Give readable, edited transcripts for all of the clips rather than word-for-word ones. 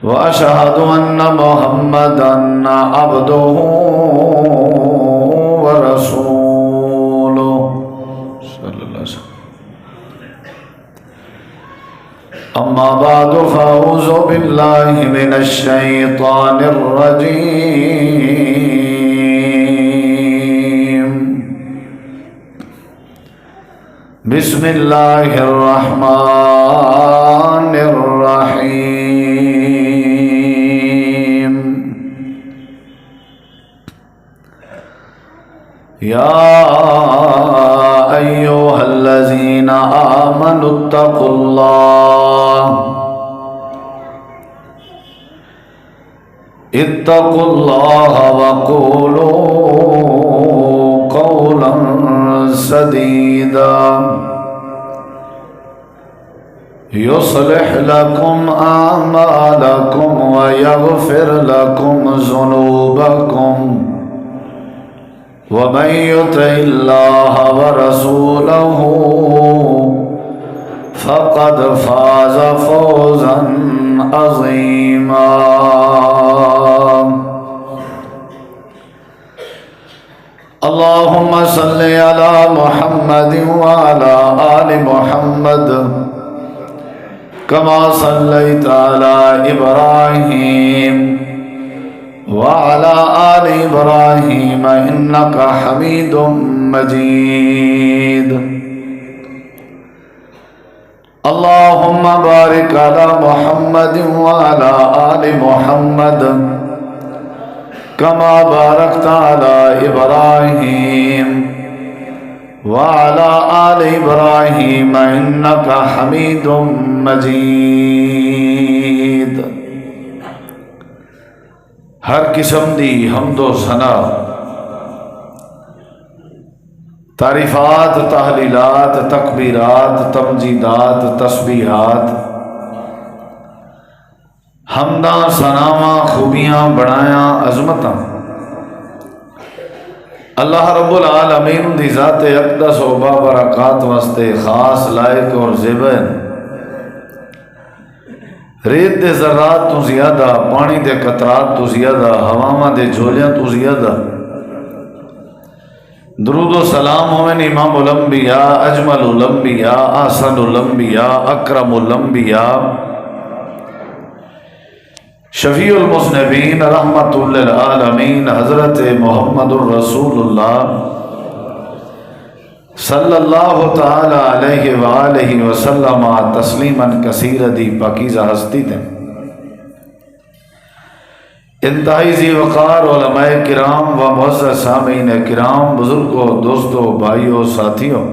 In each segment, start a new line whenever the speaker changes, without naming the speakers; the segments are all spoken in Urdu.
وأشهد أن محمدا عبده ورسوله صلى الله عليه وسلم. أما بعد فأعوذ بالله من الشيطان الرجيم. بسم الله الرحمن الرحيم. يا أيها الذين آمنوا اتقوا الله وقولوا قولا سديدا يصلح لكم أعمالكم ويغفر لكم ذنوبكم ومن يطع الله ورسوله فقد فاز فوزا عظيما. اللهم صل على محمد وعلى آل محمد كما صليت على إبراهيم وعلى آل إبراهيم إنك حميد مجيد. اللهم بارك على محمد وعلى آل محمد كما باركت على إبراهيم وعلى آل إبراهيم إنك حميد مجيد. ہر قسم دی حمد و ثنا، تعریفات، تحلیلات، تکبیرات، تمجیدات، تسبیحات، حمداں، ثناواں، خوبیاں، بڑایاں، عظمتاں اللہ رب العالمین دی ذات اقدس و بابرکات واسطے خاص لائق اور زیبا ہیں. ریت دے ذرات تو زیادہ، پانی دے قطرات تو زیادہ، ہواواں دے جھولیاں تو زیادہ درود و سلام ہوئن امام الانبیاء، اجمل الانبیاء، احسن الانبیاء، اکرم الانبیاء، شفیع المذنبین، رحمت للعالمین، حضرت محمد الرسول اللہ صلی اللہ تعالی علیہ وآلہ وسلم تسلیما کثیرا دی پاکیزہ ہستی تھے. انتہائی ذی وقار علماء کرام و معزز سامعین کرام، بزرگوں، دوستوں، بھائیوں، ساتھیوں،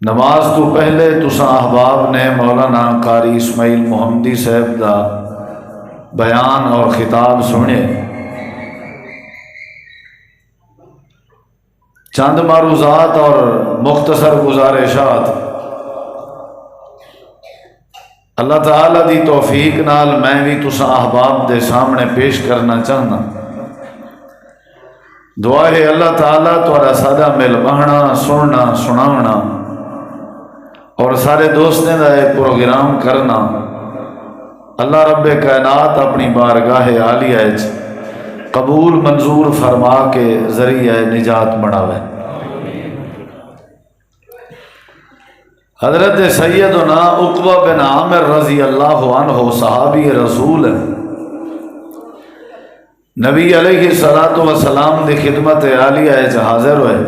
نماز تو پہلے تساں احباب نے مولانا قاری اسماعیل محمدی صاحب دا بیان اور خطاب سنے. چند معروضات اور مختصر گزارشات اللہ تعالیٰ دی توفیق نال میں بھی تساں احباب دے سامنے پیش کرنا چاہنا. دعا ہے اللہ تعالیٰ تھوڑا سادہ مل بہنا، سننا، سناونا اور سارے دوستیں دا ایک پروگرام کرنا اللہ رب کائنات اپنی بارگاہ عالیہ قبول منظور فرما کے ذریعہ نجات بناوے. حضرت سیدنا عقبہ بن عامر رضی اللہ عنہ صحابی رسول ہیں. نبی علیہ الصلوۃ والسلام دی خدمت عالیہ حاضر ہوئے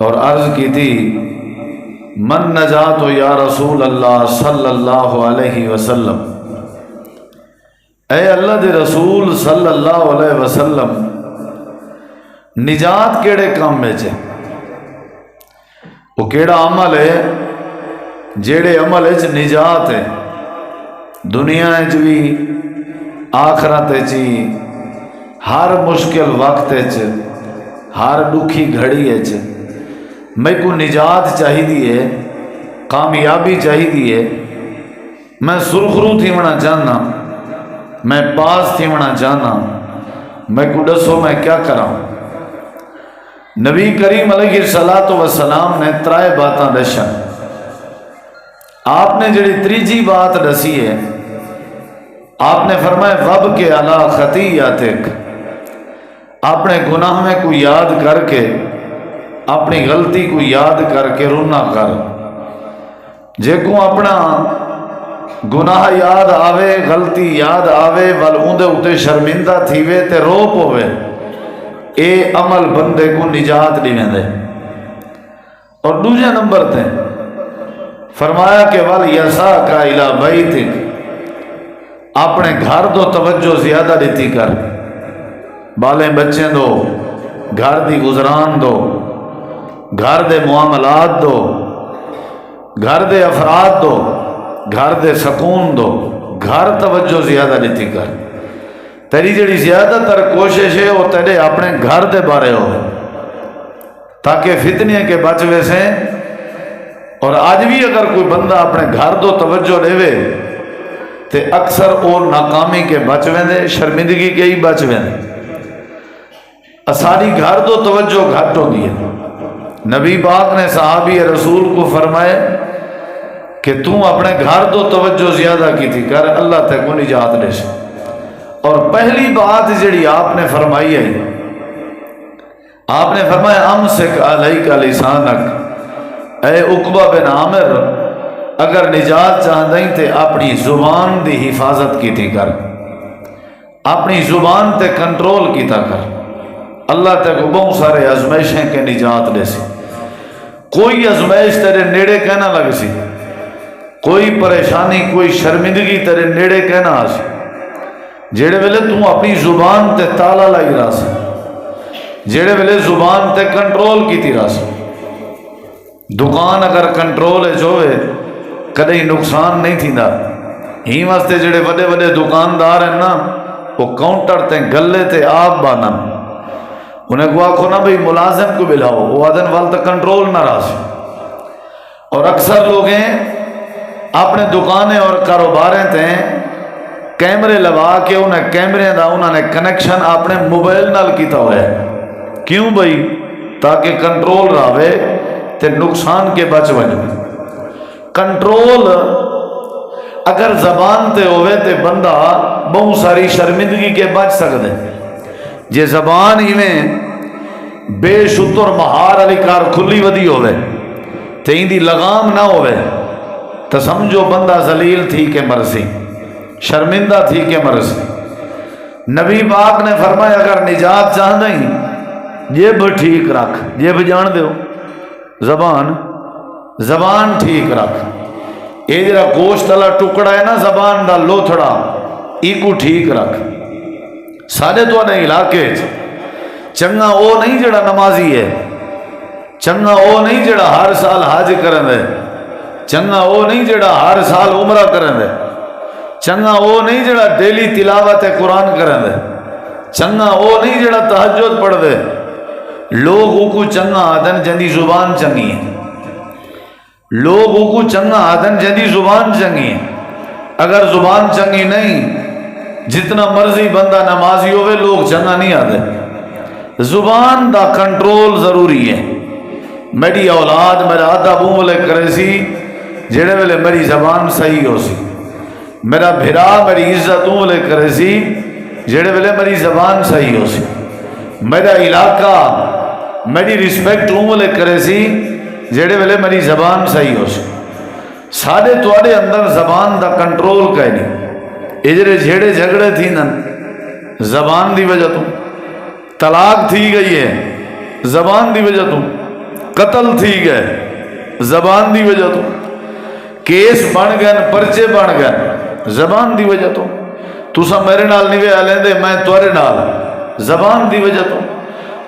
اور عرض کی تھی من نجات یا رسول اللہ صلی اللہ علیہ وسلم، اے اللہ دے رسول صلی اللہ علیہ وسلم، نجات کیڑے کام میں چھے؟ وہ کیڑا عمل ہے جیڑے عمل ہے نجات ہے، دنیا بھی آخرت چی، ہر مشکل وقت ہر دکھی گھڑی میں کو نجات چاہیے، کامیابی چاہیے، میں سرخرو تھیونا چاہنا، میں پاس تھیونا چاہنا، میں کو دسو میں کیا کراں؟ نبی کریم علیہ الصلوۃ والسلام نے ترائے باتاں دشن. آپ نے جڑی تیجی بات دسی ہے، آپ نے فرمایا وب کے علا خطیئتک، اپنے گناہ میں کو یاد کر کے، اپنی غلطی کو یاد کر کے رونا کر۔ جے کو اپنا گناہ یاد آوے، غلطی یاد آوے، ول اندے اتے شرمندہ تھیوے تے رو پوے، اے عمل بندے کو نجات دی ویندے۔ اور دوسرے نمبر تے فرمایا کہ ول یساک الی بیتک، اپنے گھر دو توجہ زیادہ دیتی کر، بالیں بچے دو، گھر دی گزران دو، گھر دے معاملات دو، گھر دے افراد دو، گھر دے سکون دو، گھر توجہ زیادہ دیتی کر۔ تیری جڑی زیادہ تر کوشش ہے وہ تیرے اپنے گھر دے بارے ہو، تاکہ فتنے کے بچ ویسے۔ اور آج بھی اگر کوئی بندہ اپنے گھر دو توجہ لے تے اکثر وہ ناکامی کے بچ ویندے، شرمندگی کے ہی بچ ویندے۔ ساری گھر دو توجہ گھٹ ہوتی ہے۔ نبی پاک نے صحابی رسول کو فرمائے کہ تم اپنے گھر دو توجہ زیادہ کی تھی کر، اللہ تے کو نجات دے سے۔ اور پہلی بات جڑی آپ نے فرمائی ہے، آپ نے فرمایا امسک علیک لسانک، اے عقبہ بن عامر اگر نجات چاہدیں تے اپنی زبان دی حفاظت کی تھی کر، اپنی زبان تے کنٹرول کیتا کر۔ اللہ تے کو بہت سارے ازمائشیں کے نجات دے سی۔ کوئی ازمائش تیرے نیڑے کہنا لگ سی، کوئی پریشانی کوئی شرمندگی تیرے نیڑے کہنا آ سی، جیڑے ویلے تم اپنی زبان تے تالا لائی رہا سی، جیڑے ویلے زبان تے کنٹرول کی تھی رہا سی۔ دکان اگر کنٹرول ہے جو ہے کدیں نقصان نہیں تھی دا۔ ہی واسطے جڑے وڈے وڈے دکاندار ہیں نا، وہ کاؤنٹر تے گلے تے آپ بانا، انہیں کو آکھو نا بھئی ملازم کو بلاؤ، وہ آدن وال تک کنٹرول نہ رہا سی۔ اور اکثر لوگ ہیں اپنے دکانیں اور کاروباریں تے کیمرے لوا کے انہیں کیمرے دا انہوں نے کنیکشن اپنے موبائل نال کیتا ہوا ہے۔ کیوں بھئی؟ تاکہ کنٹرول رہے تے نقصان کے بچ وجہ۔ کنٹرول اگر زبان تے ہوئے تے بندہ بہت ساری شرمندگی کے بچ سکتے۔ جے زبان ہی میں بے شتر مہار علی کار کھلی ودی ہوئے تے ہی دی لگام نہ ہوئے تو سمجھو بندہ ذلیل تھی کہ مرضی، شرمندہ تھی کہ مرضی۔ نبی پاک نے فرمایا اگر نجات چاہتا ہی جیب ٹھیک رکھ، جیب جان دیو، زبان ٹھیک رکھ۔ یہ جڑا گوشت والا ٹکڑا ہے نا زبان دا لوتھڑا، ایکو ٹھیک رکھ۔ سارے تو علاقے چنگا وہ نہیں جڑا نمازی ہے، چنگا وہ نہیں جڑا ہر سال حج کرن دے، چنگا وہ نہیں جڑا ہر سال عمرہ کرن دے، چنگا وہ نہیں جڑا ڈیلی تلاوت قرآن کرن دے، چنگا وہ نہیں جڑا تہجد پڑھ دے۔ لوگ کو چنگا آدن جندی زبان چنگی ہے، لوگ کو چنگا آدن جندی زبان چنگی ہے۔ اگر زبان چنگی نہیں، جتنا مرضی بندہ نمازی ہوئے لوگ چنگا نہیں آدھے۔ زبان دا کنٹرول ضروری ہے۔ میری اولاد میرا آدھا بولے کرے سی جڑے ویلے میری زبان صحیح ہو سی، میرا بھرا میری عزت بولے کرے سی جڑے ویلے میری زبان صحیح ہو سی، میرا علاقہ میری رسپیکٹ بولے کرے سی جڑے ویلے میری زبان صحیح ہو سی۔ سارے تواڈے اندر زبان دا کنٹرول کہیں نہیں۔ اجرے جھیڑے جھگڑے تھی نا زبان دی وجہ تو، طلاق تھی گئی ہے زبان دی وجہ تو، قتل تھی گئے زبان دی وجہ تو، کیس بن گئے پرچے بن گئے زبان دی وجہ تو، تسا میرے نال نہیں وے لیندے میں تورے نال زبان دی وجہ تو،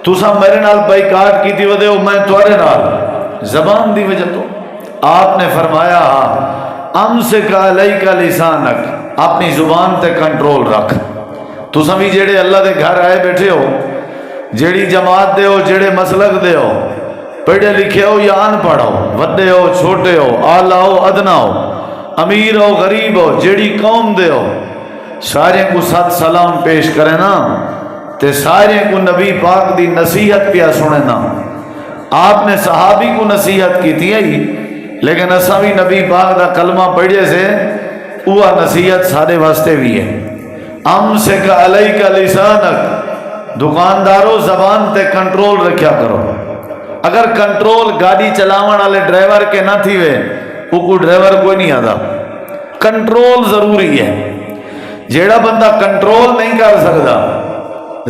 تسا میرے نال بائیکاٹ کی تھی ودے ہو میں تورے نال زبان دی وجہ تو۔ آپ نے فرمایا امسک علیک لسانک، اپنی زبان تے کنٹرول رکھ۔ تسا بھی جڑے اللہ دے گھر آئے بیٹھے ہو، جڑی جماعت دے ہو، جڑے مسلک دے ہو، پڑھے لکھے ہو یا ان پڑھ ہو، وڈے ہو چھوٹے ہو، اعلیٰ ہو ادنا ہو، امیر ہو غریب ہو، جڑی قوم دے ہو، سارے کو سات سلام پیش کرے نا تے سارے کو نبی پاک دی نصیحت پیا سنے نا۔ آپ نے صحابی کو نصیحت کی تھی لیکن اساں بھی نبی پاک دا کلمہ پڑھے سے وہ نصیحت سارے واسطے بھی ہے۔ امسک علیک لسانک، دکانداروں زبان تے کنٹرول رکھیا کرو۔ اگر کنٹرول گاڑی چلاون والے ڈرائیور کے نہ تھی وے وہ کوئی ڈرائیور کوئی نہیں آتا۔ کنٹرول ضروری ہے۔ جیڑا بندہ کنٹرول نہیں کر سکتا،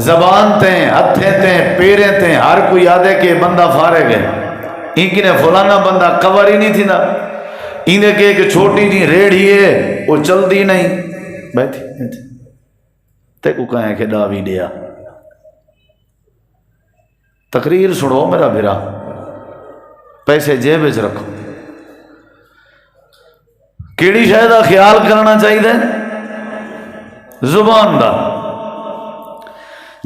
زبان تے ہتھیں تے پیریں تے ہر کوئی آدھے کہ بندہ فارغ ہے، انکی نے فلانا بندہ کور ہی نہیں تھی نا، انہیں کہ ایک چھوٹی جی ریڑھی ہے وہ چل دی نہیں، بیٹھی تے کو کہیں کہ ڈاوی دیا۔ تقریر سنو میرا بھرا، پیسے جیب وچ رکھو۔ کیڑی شے دا خیال کرنا چاہیے؟ زبان دا۔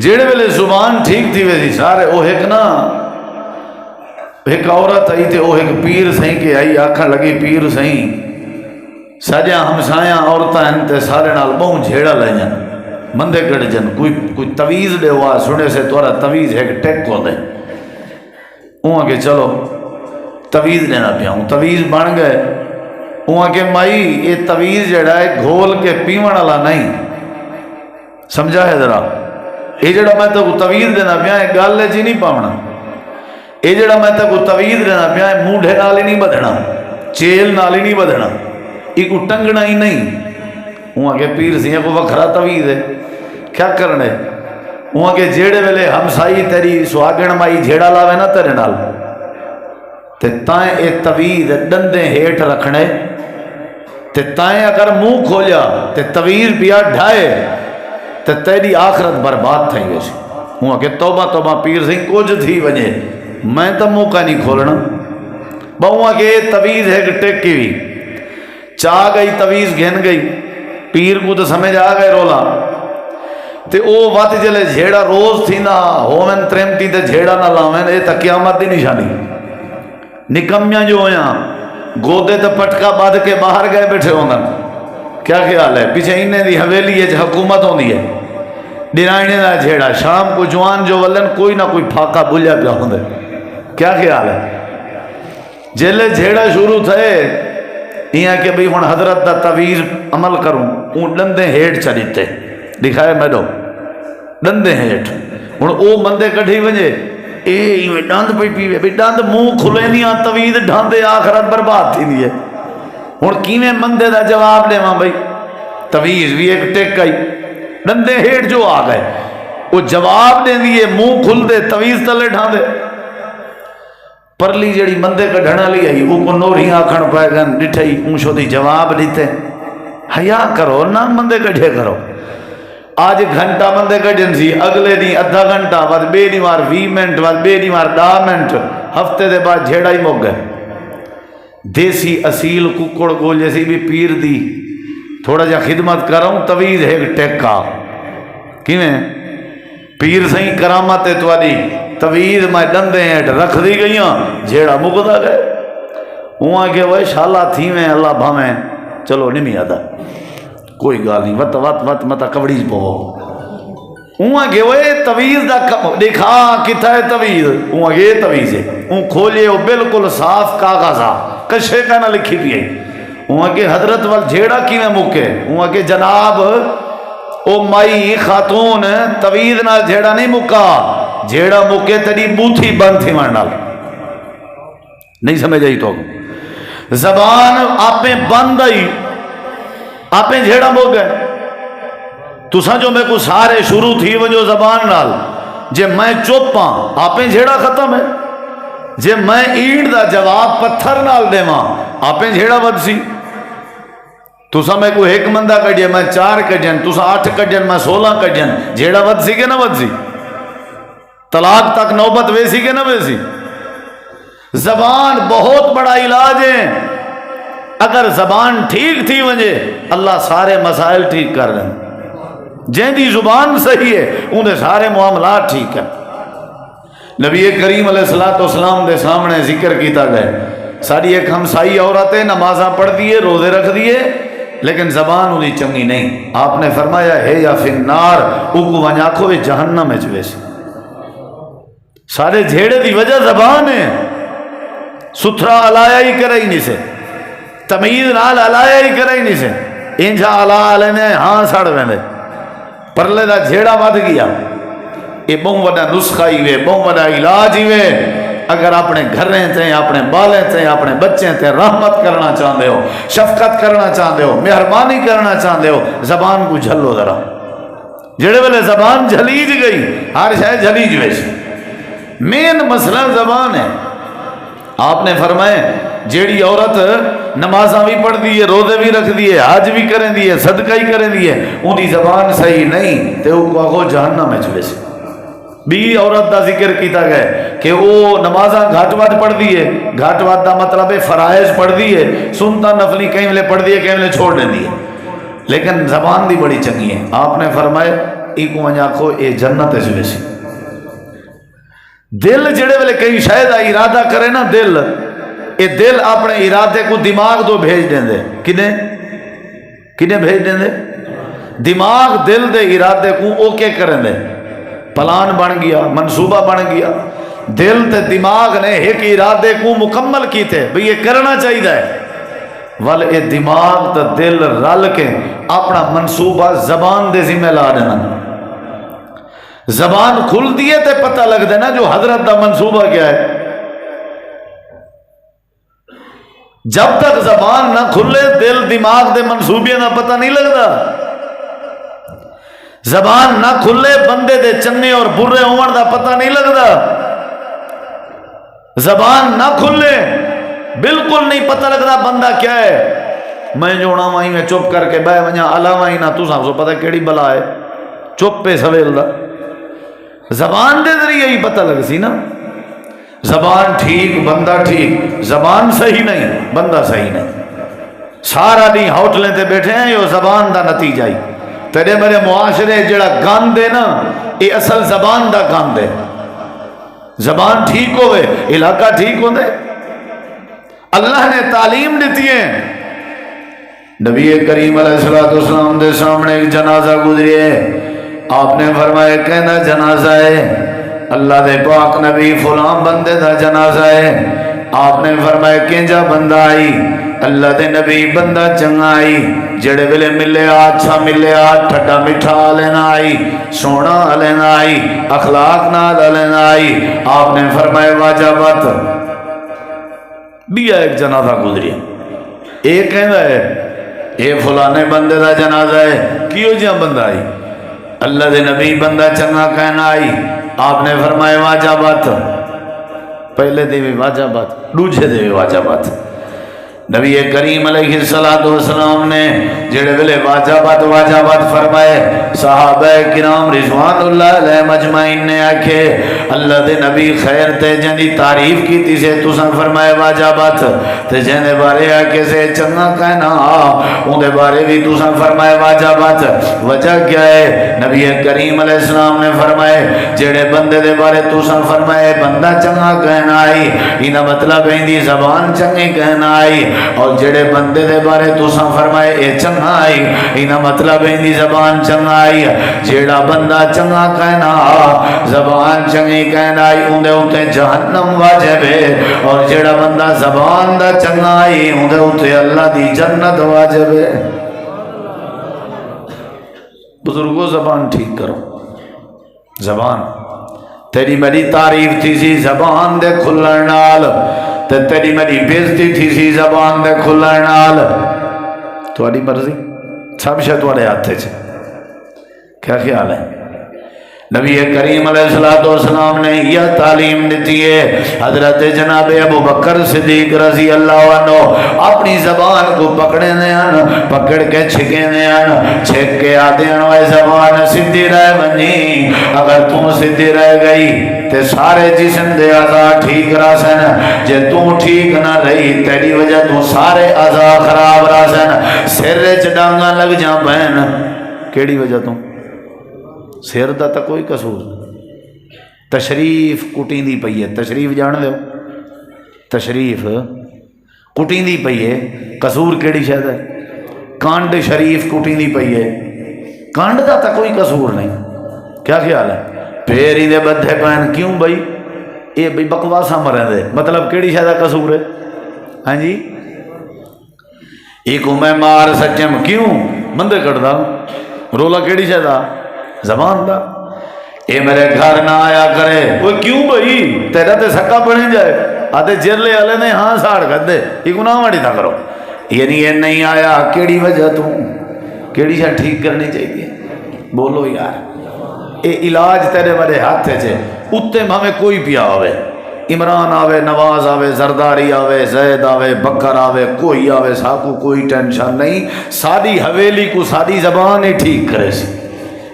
جیڑے ویلے زبان ٹھیک تھی ویسی سارے وہ ایک نا ایک عورت آئی تے وہ ایک پیر سہیں کے آئی آکھن لگی پیر سہیں سجا ہمسایاں عورتاں تے سارے نال بہوں جھیڑا لائیں مندے کڑ جن کوئی تویز دے ہوا سنے سے تورا تویز ایک ٹیک کو دے وہاں کہ چلو تویز دینا پیا ہوں، تویز بن گئے۔ وہاں کہ مائی یہ تویز جڑا ہے گھول کے پیون والا نہیں، سمجھا ہے ذرا؟ یہ جڑا میں تو تویز دینا پیا ہے گل جی نہیں پاؤنا، یہ جڑا میں تو تویز دینا پیا ہے موڈے نال ہی نہیں بدھنا، چیل نال ہی نہیں بدھنا، یہ کو ٹنگنا ہی نہیں۔ وہاں کہ پیر سی کو وکھرا تویز ہے کیا کرنے؟ وہاں کہ جیڑے ویلے ہمسائی تیری سواگن مائی جھیڑا لاوے نا تیرے نال تے تائیں اے تویز ڈندے ہیٹ رکھنے تے تائیں اگر منہ کھولیا تے تویز پیا ڈھائے تے تیری آخرت برباد تھئی ویسی۔ وہاں کہ توبہ توبہ پیر سی کچھ تھی وجے میں تو منہ کا نہیں کھولنا۔ بہواں کہ تویز ایک ٹیکی ہوئی چاہ گئی تویز گھن گئی، پیر کو تو سمجھ آ گئے رولا تے او وات جلے جھیڑا روز تھی نا ہومن ترمتی تے جھیڑا نہ لاویں، اے تا قیامت دی نشانی۔ نکمیاں جو ہویاں گودے تے پٹکا بادھ کے باہر گئے بیٹھے ہوندن، کیا خیال ہے؟ پیچھے انہیں دی حویلی ہے حکومت ہوندی ہے، ڈرائنے نہ جھیڑا، شام کو جوان جو ولن کوئی نہ کوئی پھاکا بلیا پیا ہوندے، کیا خیال ہے؟ جلے جھیڑا شروع تھے یہاں کہ بھئی ہن حضرت دا تویز عمل کروں، اون ڈندے ہیٹ چلیتے دکھائے میڈو ڈندے ہیٹ ہن او مندے کڈھی ونجے اے ڈند پئی پیوے بھی ڈند منہ کھلے نہیں تویز ڈھاندے آخرت برباد تھی نہیں ہے۔ ہن کیویں مندے دا جواب دیواں بھئی؟ تویز بھی ایک ٹیک آئی ڈندے ہیٹ جو آ گئے وہ جواب دیں دیئے منہ کھل دے تویز تلے ڈھاندے۔ پرلی جڑی مندے کا ڈھنا لی آئی وہ کو نوری آکھن پائے گن ڈٹھائی اونشو دی جواب دیتے حیا کرو نہ مندے کڈھے کرو۔ آج گھنٹہ مندے کڈھن سی اگلے دی ادھا گھنٹہ بعد بے دیوار 20 منٹ بعد بے دیوار 10 منٹ ہفتے دے بعد جھیڑا ہی موگ گئے۔ دیسی اصیل ککڑ گول جیسی بھی پیر دی تھوڑا جا خدمت کراؤں تویز ایک ٹیکا کیویں پیر سہی کرامت تواڈی تویز میں ڈندے ہیٹ رکھ دی گئیاں جھیڑا مکدا گئے۔ وہاں کہ وہ شالا تھی میں اللہ بھامیں چلو نہیں میں آدھا کوئی گال نہیں وط وط وط متا کبڑیج پہو۔ وہاں کہ وہ تویز دا دیکھا کتا ہے تویز؟ وہاں کہ یہ تویز ہے وہاں کھولئے وہ بالکل صاف کاغذا کشے کا نہ لکھی بھی ہے۔ وہاں کہ حضرت وال جھیڑا کی میں مکے وہاں کہ جناب او مائی خاتون تویز نہ جھیڑا نہیں مکا جھیڑا مکے تیری بوتھی بند تھی مرنال نہیں سمجھ آئی تو زبان آپ بند آئی آپ جھیڑا مک گئے تو سمجھو میں کو سارے شروع تھی وہ جو زبان نال جے میں چوپاں آپ جھیڑا ختم ہے جے میں اینٹ دا جواب پتھر نال دے ماں آپ جھیڑا ود سی تو سا میں کو ایک مندہ کڑھیا میں 4 کڑھین تو سا 8 کڑھین میں 16 کڑھین جھیڑا ود سی کہ نہ ود سی طلاق تک نوبت ویسی کہ نہ ویسی۔ زبان بہت بڑا علاج ہے، اگر زبان ٹھیک تھی ونجے اللہ سارے مسائل ٹھیک کر رہے ہیں۔ جن دی زبان صحیح ہے انہیں سارے معاملات ٹھیک ہیں۔ نبی کریم علیہ السلام دے سامنے ذکر کیتا گئے ساری ایک ہمسائی عورتیں نمازاں پڑھ دیے روزے رکھ دیے لیکن زبان انہی چنگی نہیں۔ آپ نے فرمایا ہے یا فی النار اوکو ونیاکھو جہنم میں جویسی۔ سارے جھیڑے دی وجہ زبان ہے، ستھرا الایا ہی کرے ہی نہیں سے، تمیز نال الایا ہی کرے ہی نہیں سے، انجا الا لینے ہاں سڑ ویندے پرلے دا جھیڑا ود گیا۔ یہ بہت بڑا نسخہ ہی وے، بہت بڑا علاج ہی وے۔ اگر اپنے گھریں تے، اپنے بالیں تے، اپنے بچیں تے رحمت کرنا چاہتے ہو، شفقت کرنا چاہتے ہو، مہربانی کرنا چاہتے ہو، زبان کو جھلو ذرا۔ جڑے ویلے زبان جھلیج گئی ہر شے جھلیج ویش۔ مین مسئلہ زبان ہے۔ آپ نے فرمائے جیڑی عورت نمازاں بھی پڑھ دیئے، روزے بھی رکھ دیئے، حج بھی کریں دیئے، صدقہ ہی کریں دیئے، ان کی زبان صحیح نہیں تے وہ آگو جہنم میں چلے سے۔ بھی عورت دا ذکر کیتا گئے کہ وہ نمازاں گھٹ وٹ پڑھ دیئے، گھٹ وٹ دا مطلب ہے فرائض پڑھ دیئے، سنتا نفلی کہیں لے پڑھ دیئے کہیں لے چھوڑ دیں دیئے، لیکن زبان دی بڑی چنگی ہے۔ آپ نے فرمائے ایک منجا کو اے جنت ہے جوے سی۔ دل جڑے والے کئی شاید ارادہ کرے نا، دل اے دل اپنے ارادے کو دماغ دو بھیج دیں دے، کنے بھیج دیں دے؟ دماغ دل دے ارادے کو اوکے کریں دے، پلان بن گیا، منصوبہ بن گیا، دل تے دماغ نے ایک ارادے کو مکمل کی تھے بھئی یہ کرنا چاہیے ہے، ول اے دماغ تے دل رل کے اپنا منصوبہ زبان دے ذمہ لا دینا۔ زبان کھل دیئے تے پتہ لگ دینا جو حضرت دا منصوبہ کیا ہے۔ جب تک زبان نہ کھلے دل دماغ دے منصوبے نہ پتہ نہیں لگتا۔ زبان نہ کھلے بندے دے چنے اور برے عمر دا پتہ نہیں لگتا۔ زبان نہ کھلے بالکل نہیں پتہ لگتا بندہ کیا ہے۔ میں جوڑا وہیں میں چپ کر کے بے ونجا علاوہ ہی نہ تو سب سو پتہ کیڑی بلا ہے، چپ پہ سویل دا۔ زبان دے ذریعے ہی پتہ لگ سی نا۔ زبان ٹھیک بندہ ٹھیک، زبان صحیح نہیں بندہ صحیح نہیں۔ سارا نہیں ہوٹلیں تے بیٹھے ہیں یہ زبان دا نتیجہ ہی۔ تیرے میرے معاشرے جڑا گاند ہے نا یہ اصل زبان دا گاند ہے۔ زبان ٹھیک ہوئے علاقہ ٹھیک ہو دے۔ اللہ نے تعلیم دیتی ہے۔ نبی کریم علیہ السلام دے سامنے ایک جنازہ گزری ہے، آپ نے فرمایا کہنا جنازہ ہے اللہ دے پاک نبی فلان بندے دا جنازہ ہے۔ آپ نے فرمایا کنجا بندہ آئی، اللہ دے نبی بندہ چنگا آئی، جڑے ویلے ملے اچھا ملے ٹھٹا میٹھا لینا آئی، سونا لینا آئی، اخلاق نہ لینا آئی۔ آپ نے فرمایا واجبات بھی ایک جنازہ گزری، ایک کہنا ہے اے فلانے بندے دا جنازہ ہے، کیوں جہاں بندہ آئی؟ اللہ دے نبی بندہ چنگا کہنا آئی۔ آپ نے فرمایا واجبات، پہلے دے بھی واجبات، دوسرے دے بھی واجبات۔ نبی کریم علیہ السلام نے جڑے ویلے واجبات فرمائے، صحابہ کرام رضوان اللہ علیہ مجمعین نے آکھے اللہ دے نبی خیر تے جنی تعریف کی تھی سے تساں فرمائے واجبات تے جنے بارے آکے سے چنگا کہنا ان دے بارے بھی تساں فرمائے واجبات۔ وجہ کیا ہے؟ نبی کریم علیہ السلام نے فرمائے جڑے بندے دے بارے تساں فرمائے بندہ چنگا کہنا آئی، انہا مطلب ہے دی زبان چنگی کہنا آئی، اور جڑے بندے دے بارے تساں فرمائے اے چنگا آئی، انہا مطلب ہے دی زبان چنگا آئی۔ جڑا بندہ چنگا کہنا زبان چنگی کہنا آئی اندے ہوتے جہنم واجب ہے، اور جڑا بندہ زبان دا چنگا آئی اندے ہوتے اللہ دی جنت واجب ہے۔ بزرگوں زبان ٹھیک کرو۔ زبان تیری میری تعریف تھی سی زبان دے کھلن نال، تے تیری میری بےزتی تھی سی زبان دے کھلن نال۔ تھوڑی مرضی سب شے تھوڑے ہاتھ چ، کیا خیال ہے؟ نبی کریم علیہ السلام نے یہ تعلیم دیتی ہے۔ حضرت جناب ابو بکر صدیق رضی اللہ عنہ اپنی زبان کو پکڑے ہیں، پکڑ کے چھکے ہیں، چھک کے آدھے ہیں زبان سدھی رہ بنی، اگر تم سدھی رہ گئی تے سارے جسم دے اعضاء ٹھیک راسن، جے تم ٹھیک نہ رہی تیری وجہ تو سارے اعضاء خراب راسن، سر چ ڈانگاں لگ جاں بہن، کیڑی وجہ تو؟ سر دا تا کوئی قصور تشریف کٹیں دی پئی ہے، تشریف جان دے ہو، تشریف کٹیں دی پئی ہے، قصور کیڑی شاید ہے؟ کانڈ شریف کٹیں دی پئی ہے، کانڈ دا تا کوئی قصور نہیں، کیا خیال ہے؟ پیری دے بدھے پہن کیوں بھائی؟ یہ بھائی بکواسا مرے دے مطلب کیڑی شاید قصور ہے؟ ہاں جی ایک میں مار سچم کیوں بندے کٹدا رولا کیڑی شاید زبان دا اے میرے گھر نہ آیا کرے وہ کیوں بھائی تیرا تے سکا بنے جائے آتے جرلے والے نے ہاں ساڑ کر دے یہ گناہ واڑی نہ کرو یعنی یہ نہیں آیا کیڑی وجہ تو کیڑی شاید ٹھیک کرنی چاہیے بولو یار اے علاج تیرے بڑے ہاتھ چھے اتنے ہمیں کوئی پیا ہوئے عمران آوے نواز آوے زرداری آوے زید آوے بکر آوے کوئی آوے ساکو کوئی ٹینشن نہیں ساری حویلی کو ساری زبان ہی ٹھیک کرے سی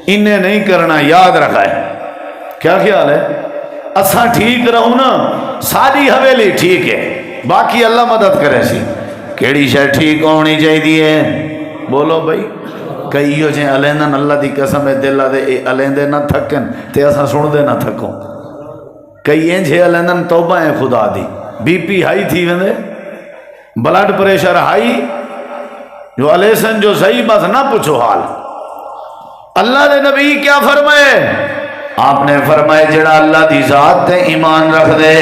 انہیں نہیں کرنا یاد رکھا ہے کیا خیال ہے اساں ٹھیک رہوں نا ساری حویلی ٹھیک ہے باقی اللہ مدد کرے سی کیڑی شے ٹھیک ہونی چاہیے بولو بھائی کئی ہو جائیں علیندن اللہ دی قسم ہے دل دے اے علیندے نہ تھکن تے اساں سن دے نہ تھکوں کئی ہیں جھے علیندن توبہ ہیں خدا دی بی پی ہائی تھی ویندے بلڈ پریشر ہائی جو علیسن جو صحیح بس نہ پوچھو حال اللہ دے نبی کیا فرمائے آپ نے فرمائے جڑا اللہ دی ذات تے ایمان رکھ دے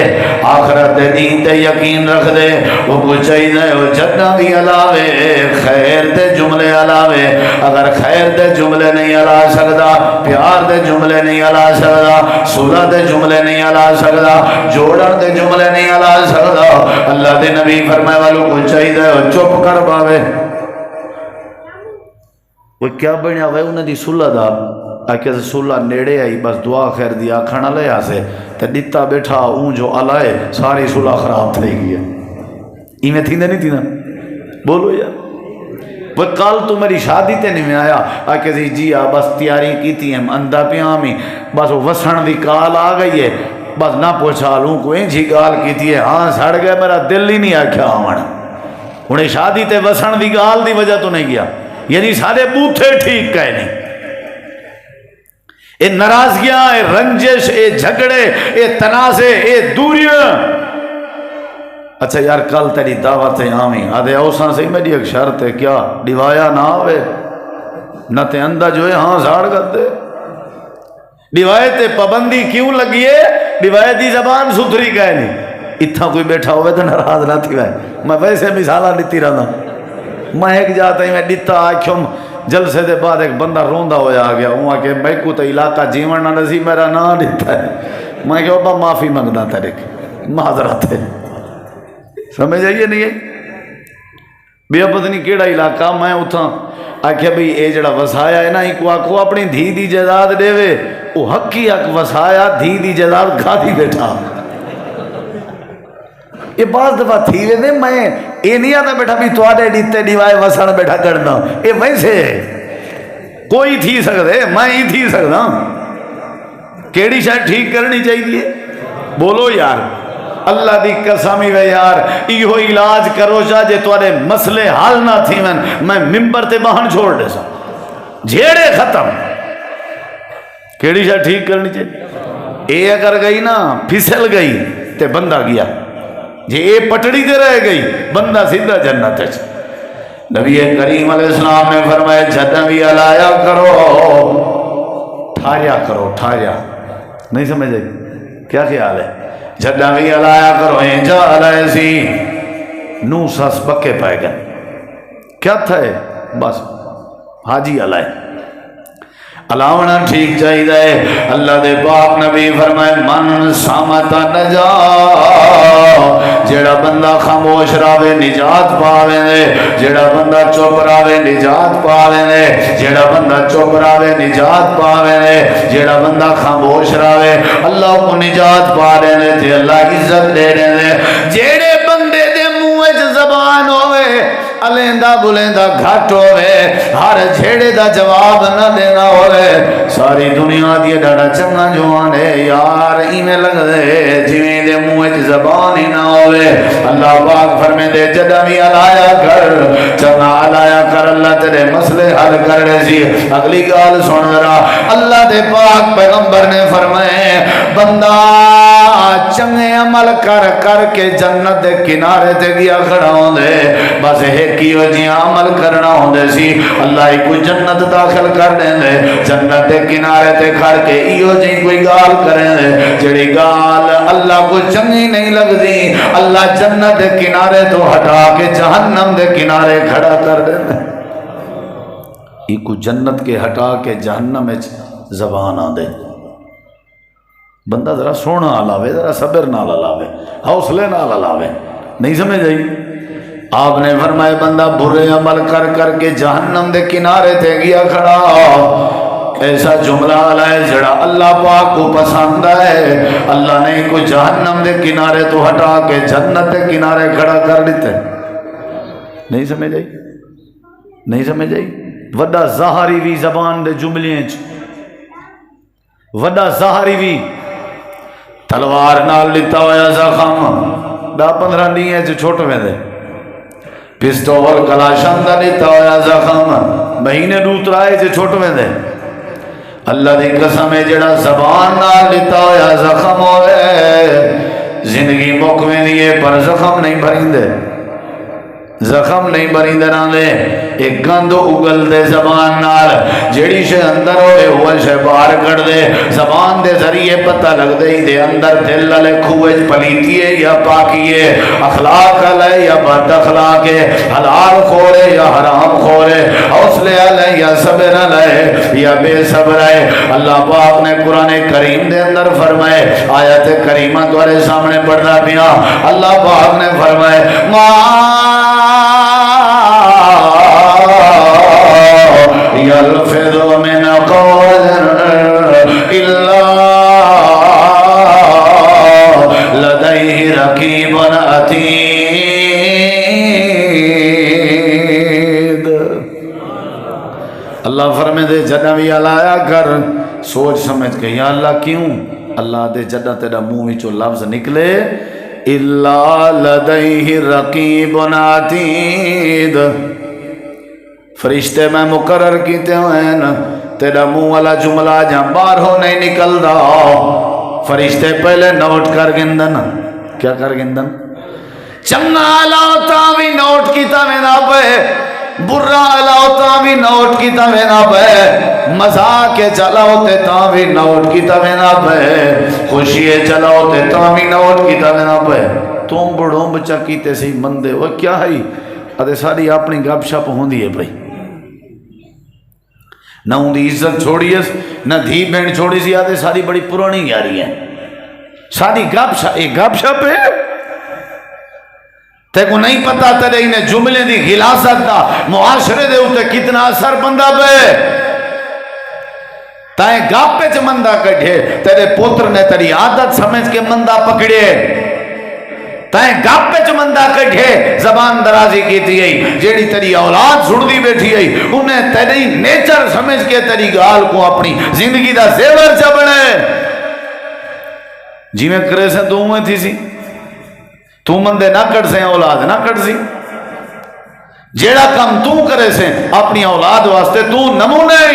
آخرت دے دین تے یقین رکھ دے وہ کچھ چاہیے وہ جنہ بھی علاوے خیر دے جملے علاوے اگر خیر دے جملے نہیں علا سکتا پیار دے جملے نہیں علا سکتا صلح دے جملے نہیں علا سکتا جوڑن دے جملے نہیں علا سکتا اللہ دے نبی فرمائے والو کچھ چاہیے وہ چپ کر پاوے وہ کیا بنیا ہوئے انہیں دی صلح دا آکے صلح نیڑے آئی بس دعا خیر دی آکھنا لے آسے تے ڈیتا بیٹھا اون جو علائے ساری صلح خراب تھے گئی ہے ایمیں تھی نہیں تھی نا بولو یار وہ کال تو میری شادی تے نہیں میں آیا آکے جی بس تیاری کی تھی ہم اندھا پیامی بس وسن دی کال آ گئی ہے بس نہ پوچھا لوں کوئی جی کال کی تھی ہے ہاں سڑ گیا میرا دل ہی نہیں آکھیا آمن انہیں شادی تے وسن دی کال دی وجہ تو نہیں گیا یعنی سارے بوتھے ٹھیک کہے نہیں اے ناراضگیاں اے رنجش اے جھگڑے اے تنازع اے دوریاں اچھا یار کل تیری دعوت ہے آمیں آدھے اوساں سے میری ایک شرط ہے کیا ڈیوایا نہ آوے نہ تے اندھا جو ہے ہاں زاڑ کر دے ڈیوائے پابندی کیوں لگی ہے ڈیوائے دی زبان ستھری کہے نہیں اتنا کوئی بیٹھا ہوئے تو ناراض نہ تھی میں ویسے مثالہ لیتی رہا میں ایک جاتا ہی میں ڈیتا آکھوں جلسے دے بعد ایک بندہ روندہ ہویا آ گیا ہوں آکے میں کو تو علاقہ جیون نہ نسی میرا نا ڈیتا ہے میں کہ اوپا معافی منگنا تیرے معذرت ہے سمجھ آئیے نہیں ہے بیا پتہ نہیں کیڑا علاقہ میں اتھا آکھیا بھئی اے جڑا وسایا ہے نا ایک آکھو اپنی دھی دی جائیداد دے وے وہ حقی حق وسایا دھی دی جائیداد کھا دی بیٹھا یہ بعض دفعہ تھی وے دے میں یہ نہیں آتا بیٹھا بھی توڑے ڈیتے ڈیوائے وسن بیٹھا کرنا یہ ویسے ہے کوئی تھی سکتے میں ہی تھی سکتا کیڑی شاید ٹھیک کرنی چاہیے بولو یار اللہ دی قسمی وے یار ایہو علاج کرو جا جے توڑے مسئلے حل نہ تھی میں ممبر تے بہن چھوڑ دے سا جھیڑے ختم کیڑی شاید ٹھیک کرنی چاہیے اے اگر گئی نا پھسل گئی تے بندہ گیا جی اے پٹڑی دے رہ گئی بندہ سیدھا جنت ہے نبی کریم علیہ السلام نے فرمایا جدہ بھی علایا کرو ٹھاریا نہیں سمجھ آئی کیا خیال ہے جدہ بھی علایا کرو اینجا علائے سی نو ساس بکے پائے گا کیا تھا ہے بس حاجی علائے علاوہ ٹھیک چاہیے اللہ دے پاک نبی فرمائے من سامتا نجا جیڑا بندہ خاموش راوے نجات پاوے دے جیڑا بندہ چپ راوے نجات پاوے دے جیڑا بندہ چپ راوے نجات پاوے دے جیڑا بندہ خاموش راوے اللہ کو نجات پا دے دے تے اللہ عزت دے دے جیڑے بندے دے منہ زبان ہوئے الیندہ بلیندہ گھٹ ہوئے ہر جھیڑے دا جواب نہ دینا ہوئے ساری دنیا دی ڈاڑا چنگا جوانے یار ایمیں لگ دے جویں دے موچ زبان ہی نہ ہوئے اللہ پاک فرمے دے جدہ بھی علایا کر چنگا علایا کر اللہ تیرے مسئلے حل کر رہے سی اگلی گال سن رہا اللہ دے پاک پیغمبر نے فرمائے بندہ چنگے عمل کر کر کے جنت دے کنارے تے گیا کھڑا ہوندے بس ایک ہی جیاں عمل کرنا ہوندے سی اللہ ہی کوئی جنت داخل کر دیندے جنت دے کنارے تے کھڑ کے ایو جی کوئی گال کریں دے جڑی گال اللہ کو چنگی نہیں لگ دی اللہ جنت دے کنارے تو ہٹا کے جہنم دے کنارے کھڑا کر دیندے کو جنت کے ہٹا کے جہنم میں زبان آ دے بندہ ذرا سونا لاوے ذرا صبر نہ لاوے حوصلے نہ لاوے نہیں سمجھ آئی آپ نے فرمائے بندہ برے عمل کر کر کے جہنم دے کنارے تے گیا کھڑا ایسا جملہ ہے جڑا اللہ پاک کو پسند ہے اللہ نے کو جہنم دے کنارے تو ہٹا کے جنت دے کنارے کھڑا کر دیتے نہیں سمجھ آئی نہیں سمجھ آئی وڈا ظاہری بھی زبان دے جملے وڈا ظاہری بھی تلوار نال لیتا ہویا زخم 10-15 دیئے جو چھوٹ میں دے پستول کلاشن دا لیتا ہویا زخم مہینے دوت رائے جو چھوٹ میں دے اللہ دی قسم ہے جڑا زبان نال لیتا ہویا زخم ہوئے زندگی موقع دیئے پر زخم نہیں بھرین دے زخم نہیں بری دنا دے ایک گند اگل دے زبان نال جیڑی شے اندر ہوئے وہ شے باہر کر دے زبان دے ذریعے پتہ لگ دے دے اندر دل لے کھوئے پلیتی ہے یا پاکی ہے اخلاق لے یا بد اخلاق ہے حلال خورے یا حرام خورے حوصلے لے یا صبر لے یا بے صبر ہے اللہ پاک نے قرآن کریم دے اندر فرمائے آیت کریمہ تمہارے سامنے پڑھنا پیا اللہ پاک نے فرمائے يلفظ من قول إلا لديه رقيب عتيد اللہ فرمے دے جدہ بھی علایا کر سوچ سمجھ کے یا اللہ کیوں اللہ دے جدہ تیرا منہ وچوں لفظ نکلے الا لدیہ رقیب عتید فرشتے میں مقرر کیتے ہیں تیرا منہ والا جملہ جہاں باہر ہو نہیں نکل دا فرشتے پہلے نوٹ کر گندن کیا کر گندن چنگا علاوتا بھی نوٹ کیتا میں نہ پہ برا علاوتا بھی نوٹ کیتا میں نہ پہ مزاق چلاوتے تا بھی نوٹ کیتا میں نہ پہ خوشی چلاوتے تا بھی نوٹ کیتا میں نہ پہ تم بڑھوں بچہ کیتے سی مندے وہ کیا ہے ادھے ساری اپنی گپ شپ ہوندی ہے بھائی نہ ان دی عزت چھوڑی ہے نہ دھی بہن چھوڑی سی آتے ساری بڑی پرانی یاری ہے ساری گپ شپ ہے تے کو نہیں پتا تیرے انہیں جملے دی غلاست دا معاشرے دے ہوتے کتنا اثر بندہ پہ تائیں گپ پہ مندہ کٹھے تیرے پوتر نے تیری عادت سمجھ کے مندہ پکڑے تائیں گپ پہ مندہ کٹھے زبان درازی کی تھی جیڑی تیری اولاد سڑ دی بیٹھی ہے انہیں تیری نیچر سمجھ کے تیری گال کو اپنی زندگی دا زیور چبڑے جی میں کرے سے تو میں تھی سی تو مندے نہ کٹ سے اولاد نہ کٹ سی جیڑا کم تو کرے سے اپنی اولاد واسطے تو نمونے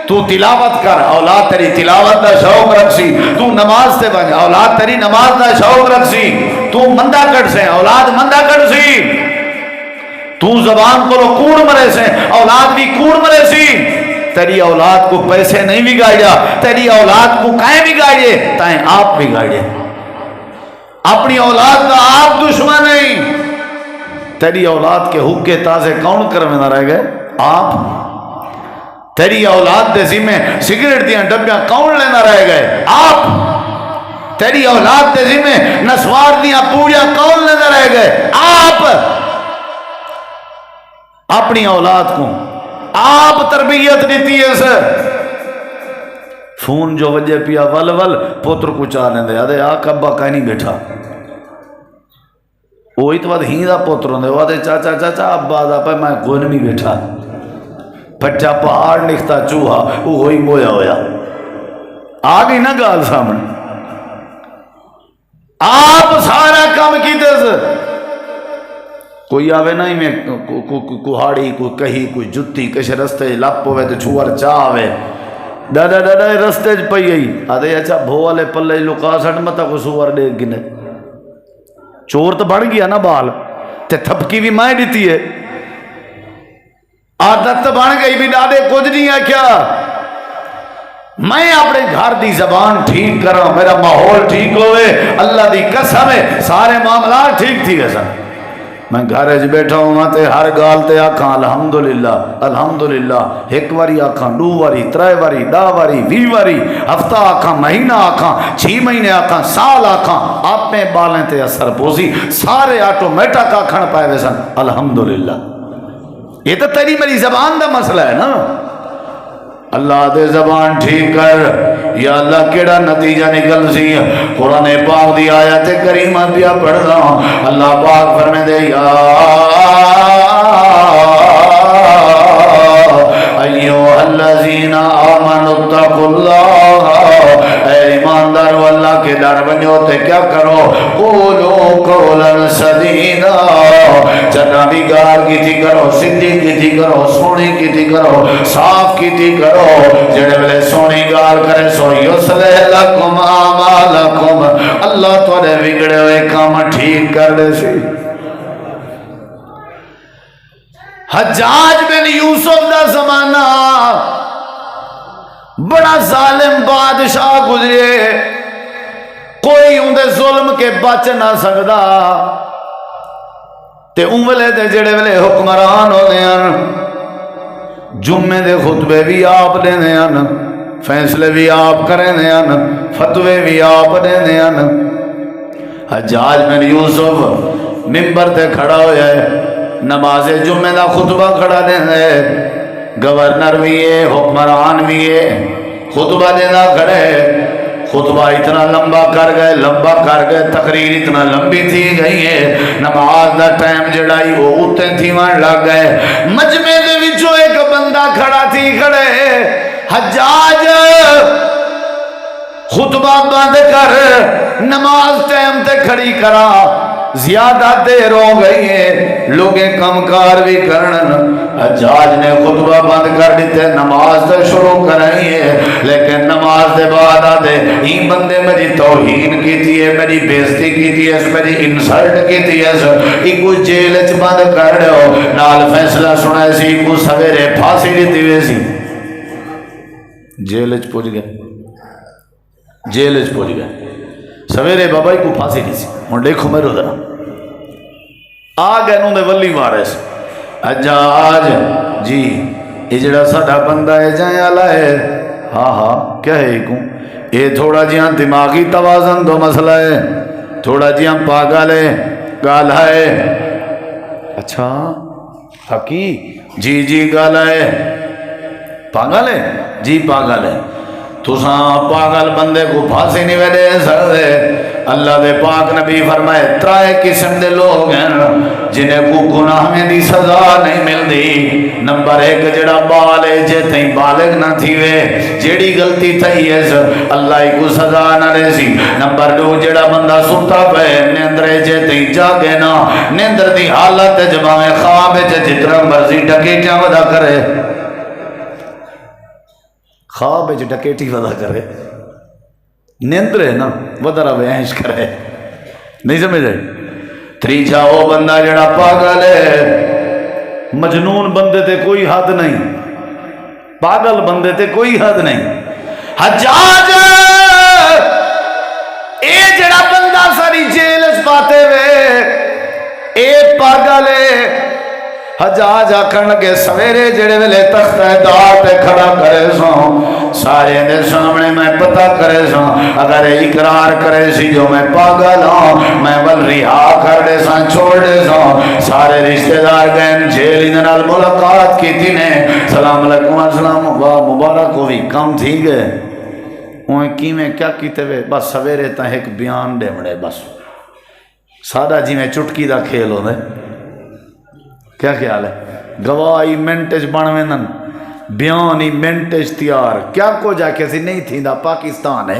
تو تلاوت کر اولاد تیری تلاوت دا شوق رکھ سی تو نماز تے بن اولاد تیری نماز دا شوق رکھ سی تو مندہ کٹ سے اولاد مندہ کٹ سی تو زبان کو کوڑ مرے سے اولاد بھی کوڑ مرے سی تیری اولاد کو پیسے نہیں بگاڑیا تیری اولاد کو کہیں بگاڑیے تائیں آپ بگاڑیے اپنی اولاد کا آپ دشمن نہیں تیری اولاد کے حق کے تازے کون کرنے نہ رہ گئے آپ تیری اولاد دے ذمہ سگریٹ دیاں ڈبیاں کون لینا رہ گئے آپ تیری اولاد دے ذمہ نسوار دیاں پوڑیاں کون لینا رہ گئے آپ اپنی اولاد کو آپ تربیت دیتی ہے سر فون جو وجہ پیا ول ول پوتر کو چاہنے دے آدھے آکھ ابا کہیں نہیں بیٹھا وہی تو بعد ہی دا پوتر ہوندے وہ آدھے چاچا چاچا ابا دا پہ میں کوئی نہیں بیٹھا پچھا پہاڑ نکھتا چوہا وہ ہوئی مویا ہویا آگئی نہ گال سامنے آپ سارا کام کی دے کوئی آوے نہیں میں کوئی کوہاڑی کوئی کہی کوئی جتی کش رستے لپ ہوئے تو چھوار چاہ آوے ڈاڈا ڈاڈا رستے چ پئی گئی آدھے اچھا بھو والے پلے لکا سٹ متا کو سور ڈے گنے چور تو بن گیا نا بال تے تھپکی بھی میں دیتی ہے عادت بن گئی بھی ڈاڈے کچھ نہیں ہے کیا میں اپنے گھر دی زبان ٹھیک کرا میرا ماحول ٹھیک ہوئے اللہ دی قسم ہے سارے معاملات ٹھیک تھی گئے سن میں گھر اچ بیٹھا ہوں تے ہر گال تے آکھاں الحمدللہ الحمدللہ ایک واری آکھاں 2 واری 3 واری 10 واری 20 واری ہفتہ آکھاں مہینہ آکھاں 6 مہینے آکھاں سال آکھاں آپ میں بالیں تے اثر پوسی سارے آٹومیٹک آکھن پائے وے سن الحمدللہ یہ تو تیری میری زبان دا مسئلہ ہے نا اللہ دے زبان ٹھیک کر یا اللہ کیڑا نتیجہ نکل سی قرآن پاک دی آیت کریمہ پیا پڑھنا اللہ پاک فرمے دے یا ایوہ الذین آمنوا اتقوا اللہ اے ایماندار اللہ کے ڈر بنو تے کیا کرو قولو قولا سدیدا جنابی گار کی تھی کرو سدھی کی تھی کرو سونی کی تھی کرو صاف کی تھی کرو جڑے بلے سونی گار کرے سو یصلح لکم اعمالکم اللہ تھوڑے بگڑے ہوئے کام ٹھیک کر دے سی حجاج بن یوسف دا زمانہ بڑا ظالم بادشاہ گزرے کوئی اندے ظلم کے بچ نہ سکدا تے انولے دے جڑے ویلے حکمران ہوندے ہیں جمعے دے خطبے بھی آپ دیندے ہیں فیصلے بھی آپ کریندے ہیں فتوے بھی آپ دیندے ہیں حجاج بن یوسف منبر تے کھڑا ہویا ہے نماز جمعہ دا خطبہ کھڑا دیندے گورنر بھی ہے حکمران بھی ہے خطبہ دینا کھڑے خطبہ اتنا لمبا کر گئے تقریر اتنا لمبی تھی گئی ہے نماز دا ٹائم جڑائی وہ اتے تھی وہاں لگ گئے مجمع دے وچوں ایک بندہ کھڑا تھی کھڑے حجاج خطبہ بند کر نماز ٹائم تے کھڑی کرا زیادہ دیر ہو گئی ہے لوگیں کمکار بھی کرن حجاج نے خطبہ بند کر دیتے نماز تے شروع کرائی ہے لیکن نماز دے بعد آدھے ہی بندے میری توہین کی تھی ہے میری بےزتی کی تھی ہے میری انسلٹ کی تھی ہے ایک کو جیل چ بند کر رہے ہو نال فیصلہ سنائے سی کو سویرے پھانسی دیتی ہوئے سی جیل چ پہنچ گئے جیل چ پہنچ گئے سویرے بابا کو پھانسی دی سی ہوں دیکھو میرے ذرا آ گئے انہوں نے ولی وارث حجاج جی یہ جڑا ساڈا بندہ ہے جائیں والا ہے ہاں کیا ہے یہ تھوڑا جہاں دماغی توازن دو مسئلہ ہے تھوڑا جہاں پاگل ہے گال ہے اچھا حقی جی گال ہے پاگل ہے جی پاگل ہے تساں پاگل بندے کو پھانسی نہیں دے سکتے اللہ دے پاک نبی فرمائے 3 قسم دے لوگ ہیں جنہیں کو گناہ میں دی سزا نہیں ملتی نمبر 1 جڑا بال ہے جے تہیں بالغ نہ تھی وے جیڑی غلطی تھی ہے اللہ کو سزا نہ دے سی نمبر 2 جڑا بندہ ستا پہ نیندرے جے تہیں جاگے نا نیندر دی حالت جب میں خواب ہے جتنا مرضی ڈکیٹیاں ودا کرے خواب جو ڈکیٹی ودا کرے نیندر ہے نا ودرہ وینش کرے نہیں سمجھ رہے 3 وہ بندہ جڑا پاگل ہے مجنون بندے تے کوئی حد نہیں پاگل بندے تے کوئی حد نہیں حجاج اے جڑا بندہ ساری جیل اس باتے وے اے پاگل ہے حجاج آکھن لگے سویرے جڑے ویلے تختہ دار پہ کھڑا کرے سوں سارے دے سامنے میں پتہ کرے سوں اگر اقرار کرے سی جو میں پاگل ہوں میں ول رہا کر دے ساں چھوڑ دے سوں سارے رشتہ دار گئے جیل انال ملاقات کی تھی نے سلام علیکم السلام واہ مبارک ہوئی کم تھی گئے اوہ کی میں کیا کیتے ہوئے بس سویرے تا ایک بیان دے مڑے بس سادہ جی میں چٹکی دا کھیل ہو دے کیا خیال ہے گواہی منٹج بنوینن بیانی منٹج تیار کیا کو جا کیسی نہیں تھی دا پاکستان ہے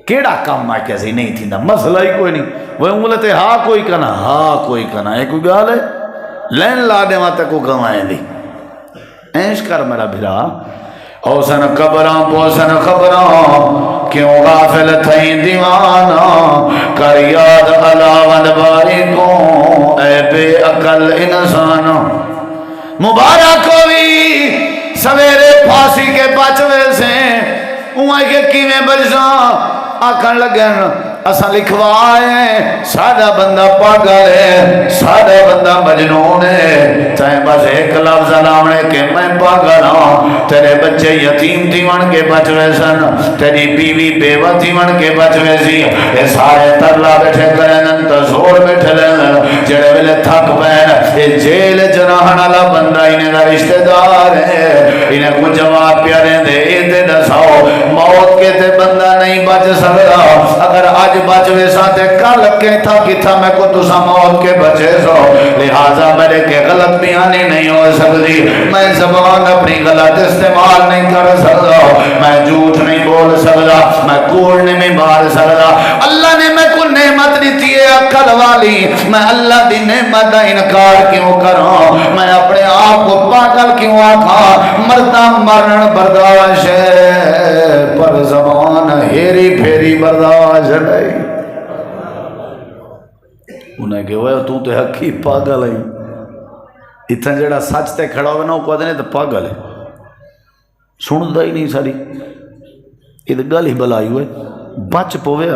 کیڑا کام ہے کیسی نہیں تھی دا مسئلہ ہی کوئی نہیں وہ انگلتے ہاں کوئی کنا ایک کوئی گال ہے لین لا دے ماں تک کو گوائیں دی اینش کر میرا بھرا اوسن قبراں پوسن خبراں کیوں غافل تھیں دیوانا کر یاد علاوند باری کو اے بے عقل انسان مبارک ہوئی سویرے پھانسی کے بچوے سے اوہ کے کیویں بجساں آکھن لگن اسا لکھوائے سادہ بندہ پاگل ہے سادہ بندہ مجنون ہے چاہے بس ایک لفظ لامنے کہ میں پاگل ہوں تیرے بچے یتیم تھی ون کے بچوے سن تیری بیوی بیوہ تھی ون کے بچوے سی یہ سارے ترلا بیٹھے کریں تو زور بیٹھے لیں جڑے ویلے تھک بین یہ جیل جناہن والا بندہ انہیں دا رشتہ دار ہے انہیں کو جواب پیارے دے تے دساؤ موت کے تے بندہ نہیں بچ سکتا اگر آج بچوے ساتھے کل کے تھا کتا میں کو تسا موت کے بچے سو لہذا میرے کے غلط بیانی نہیں ہو سکتی میں زبان اپنی غلط استعمال نہیں کر سکتا میں جھوٹ نہیں بول سکتا میں کوڑ نہیں مار سکتا اللہ نے میں کو نعمت دیتی ہے عقل والی میں اللہ دی نعمت دا انکار کیوں کروں میں اپنے آپ کو پاگل کیوں آکھا مردہ مرن برداشت ہے پر زبان ہیری پھیری برداشت نہیں انہیں کہ وہ تو تے حقی پاگل ہے اتنا جڑا سچ تے کھڑا ہوئے نا وہ کہتے ہیں تو پاگل ہے سن دا ہی نہیں ساری یہ تو گل ہی بلائی ہوئے بچ پوے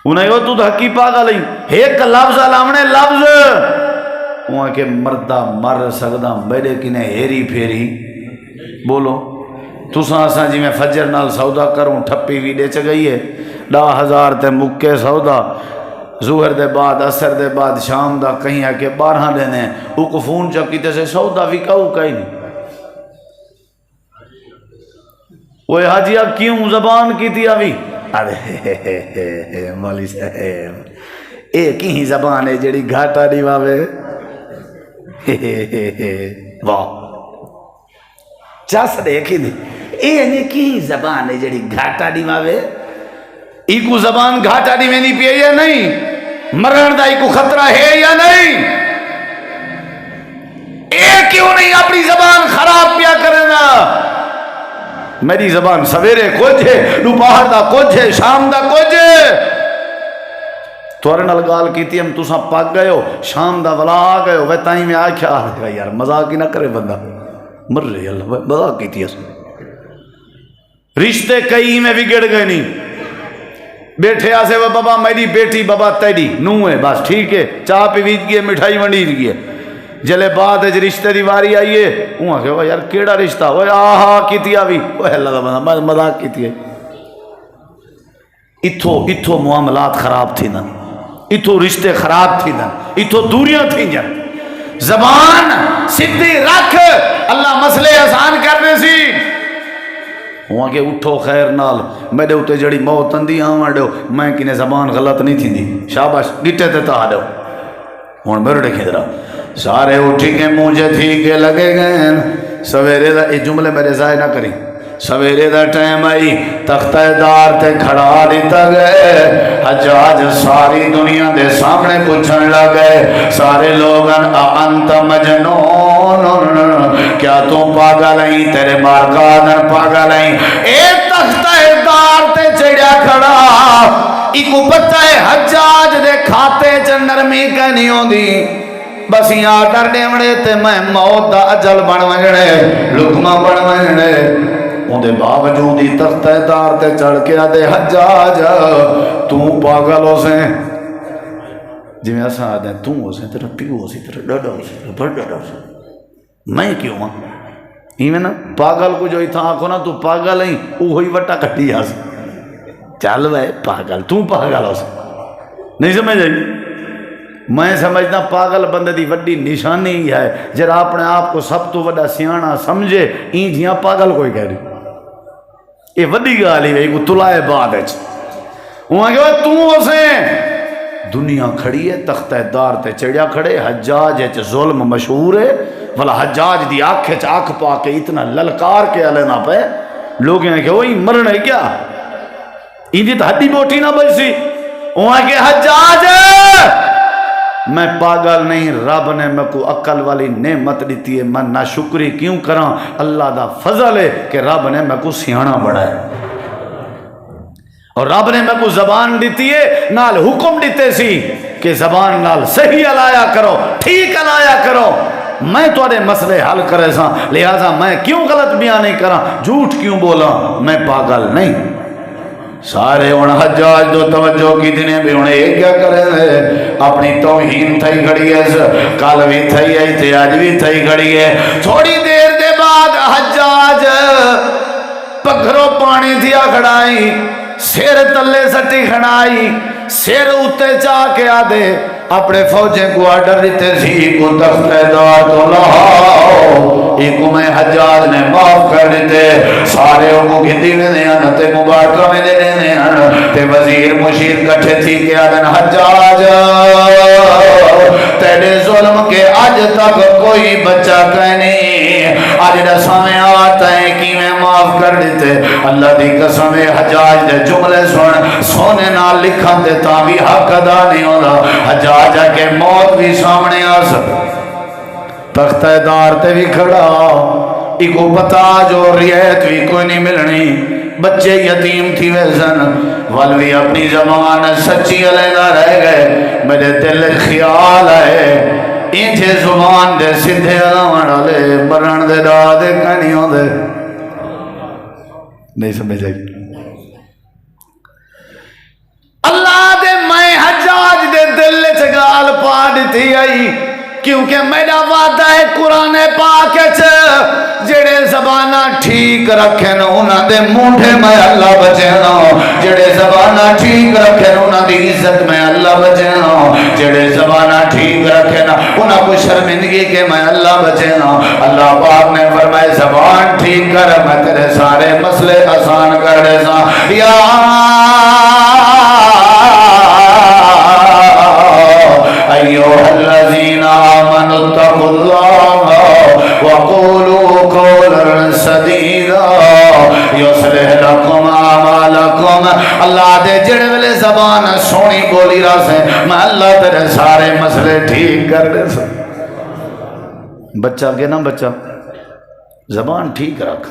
انہیں کہ تو حقی پاگل ہے ایک لفظ علامنے لفظ وہاں کہ مردہ مر سکدا میرے کنے ہیری پھیری بولو تساں اساں جی میں فجر نال سودا کروں ٹھپی بھی دے چگئی ہے 10,000 تے مکے سودا ظہر دے بعد عصر دے بعد شام دا کہیں ہے کہ 12 دینے ہیں وہ کو فون چکی تے سے سودا بھی کہو کہیں نہیں وہ حاجی اب کیوں زبان کی تھی ابھی ارے مولی صاحب ایک ہی زبان ہے جڑی گھاٹا نہیں واوے واہ چس دیکھی نہیں اے کی زبان ہے جڑی گھاٹا نہیں واوے ایکو زبان گھاٹا نہیں میں پی یا نہیں مرن دا ایکو خطرہ ہے یا نہیں اے کیوں نہیں اپنی زبان خراب پیا کرنا میری زبان سویرے کچھ ہے دوپہر دا کچھ ہے شام دا کچھ ہے تورے نال گال کیتی ہم تساں پاک گئے ہو شام دا ولا آ گئے ہو وہ تائیں میں آکھیا آ یار مذاق ہی نہ کرے بندہ مر رہی اللہ مذاق کیتی ہے رشتے کئی میں بگڑ گئے نہیں بیٹھے آسے وہ بابا میری بیٹی بابا تیری نو ہے بس ٹھیک ہے چاہ پی بیت گئے مٹھائی منڈی گئے جلے بعد رشتے دی واری آئیے وہاں کہ یار کیڑا رشتہ وہ آہا کیتی آوی وہ اللہ دا بندہ مذاق کیتی ہے اتھو معاملات خراب تھی نا اتھو رشتے خراب تھی نا اتھو دوریاں تھی جن زبان سدھی رکھ اللہ مسئلے آسان کرنے سی وہاں کے اٹھو خیر نال میرے اتے جڑی موت اندی آواں ڈو میں کنے زبان غلط نہیں تھی دی شاباش گٹے تے تا ڈو ہن میرے دیکھے ذرا سارے اٹھی کے مونجے تھی کے لگے گئے سویرے دا یہ جملے میرے ضائع نہ کریں سویرے دا ٹائم آئی تختہ دار تے کھڑا لیتا گئے حجاج ساری دنیا دے سامنے پوچھن لگے سارے لوگن انت مجنون کیا تم پاگل ہیں تیرے مارکادن پاگل ہیں اے تختہ دار تے چڑیا کھڑا ایکو پتہ ہے حجاج دے کھاتے چ نرمی کہنی ہوں دی بس یہاں ڈر ڈیمڑے تے میں موت دا اجل بن وجنے لکمہ بن وجنے اندے باوجود ہی تختہ دار تے چڑھ کے آدھے حجاج تو پاگل ہو سے جی میں ایسا آدھے تو ہو سے تیرا پیو ہو سے تیرا ڈاڈا ہو سے تیرا بڑا ڈاڈا ہو سے میں کیوں ہاں ہی نا پاگل کو جو ہی تھا آنکھو نا تو پاگل ہیں اوہی وٹا کٹی آ سے چل بھائی پاگل تو پاگل ہو سے نہیں سمجھ آئی میں سمجھنا پاگل بندے دی وڈی نشانی ہی ہے جرا اپنے آپ کو سب تو وڈا سیانا سمجھے این جیاں پاگل کوئی کہہ رہی یہ وڈی گالی ہے کو تلائے بعد ہے وہاں کہ تو اسے دنیا کھڑی ہے تختہ دار تے چڑیا کھڑے حجاج ہے ظلم مشہور ہے والا حجاج دی آنکھیں چ آنکھ پا کے اتنا للکار کے لینا پہ لوگ ہیں کہ وہی مرن ہے کیا ان دی ہڈی بوٹی نہ بچ سی وہاں کہ حجاج میں پاگل نہیں، رب نے میں کو عقل والی نعمت دیتی ہے، میں ناشکری کیوں کراں؟ اللہ دا فضل ہے کہ رب نے میں کو سیاںا بڑھایا، اور رب نے میں کو زبان دیتی ہے، نال حکم دیتے سی کہ زبان نال صحیح الایا کرو، ٹھیک الایا کرو، میں تھوڑے مسئلے حل کرے سا، لہذا میں کیوں غلط بیان نہیں کراں، جھوٹ کیوں بولا؟ میں پاگل نہیں۔ سارے ہوں حجاج دو توجہ کی دینے بھی ہوں ایک کیا کریں دے، اپنی توہین تھئی کھڑی ہے، کل بھی تھئی ہے تے آج بھی تھئی کھڑی ہے۔ تھوڑی دیر دے بعد حجاج پکھروں پانی دیا کھڑائی، سیر تلے سٹی کھڑائی، سیر اتے چاہ کے آدھے اپنے فوجیں کو آڈر دیتے سی کو تختہ دار تو لاؤ، ایکو میں حجاج نے معاف کر دیتے، سارے کو گھتی میں دے آنا تے مبارکہ میں دے دے آنا تے وزیر مشیر کٹھے تھی کہ آدھن حجاج تیرے ظلم کے آج تک کوئی بچہ کہنی، آج رسامیں آتا ہے کی میں معاف کر دیتے۔ اللہ دی قسم حجاج دے جملے سن سونے نہ لکھا دے تاوی حق ادا نہیں ہونا، حجاج کے موت بھی سامنے آ سکتا، تختہ دار تے بھی کھڑا، ایکو پتا جو ریت بھی کوئی نہیں ملنی، بچے یتیم تھی ویسن، والوی اپنی زمان سچی علیدہ رہ گئے، میرے دل خیال ہے انجھے زبان دے سدھے علامہ ڈالے مرن دے دادے کنیوں دے نہیں سمجھے گی۔ اللہ دے میں حجاج دے دل چگال پا دیتی آئی، کیونکہ میرا وعدہ ہے قرآن پاک جڑے زبانہ ٹھیک رکھیں انہاں دے مونڈے میں اللہ بچینا، جڑے زبانہ ٹھیک رکھیں انہاں دی عزت میں اللہ بچینا، جڑے زبانہ ٹھیک رکھیں انہاں کو شرمندگی کے میں اللہ بچینا۔ اللہ پاک نے فرمائے زبان ٹھیک کر میں تیرے سارے مسئلے آسان کر دے سا، یا ایوہ الذین آمنوا اتقوا اللہ وقولوا قولا سدیدا یصلح لکم اعمالکم۔ اللہ دے جڑے ویلے زبان سونی بولی راسے میں اللہ تیرے سارے مسئلے ٹھیک کر دے سا۔ بچہ کے نا بچہ زبان ٹھیک رکھ،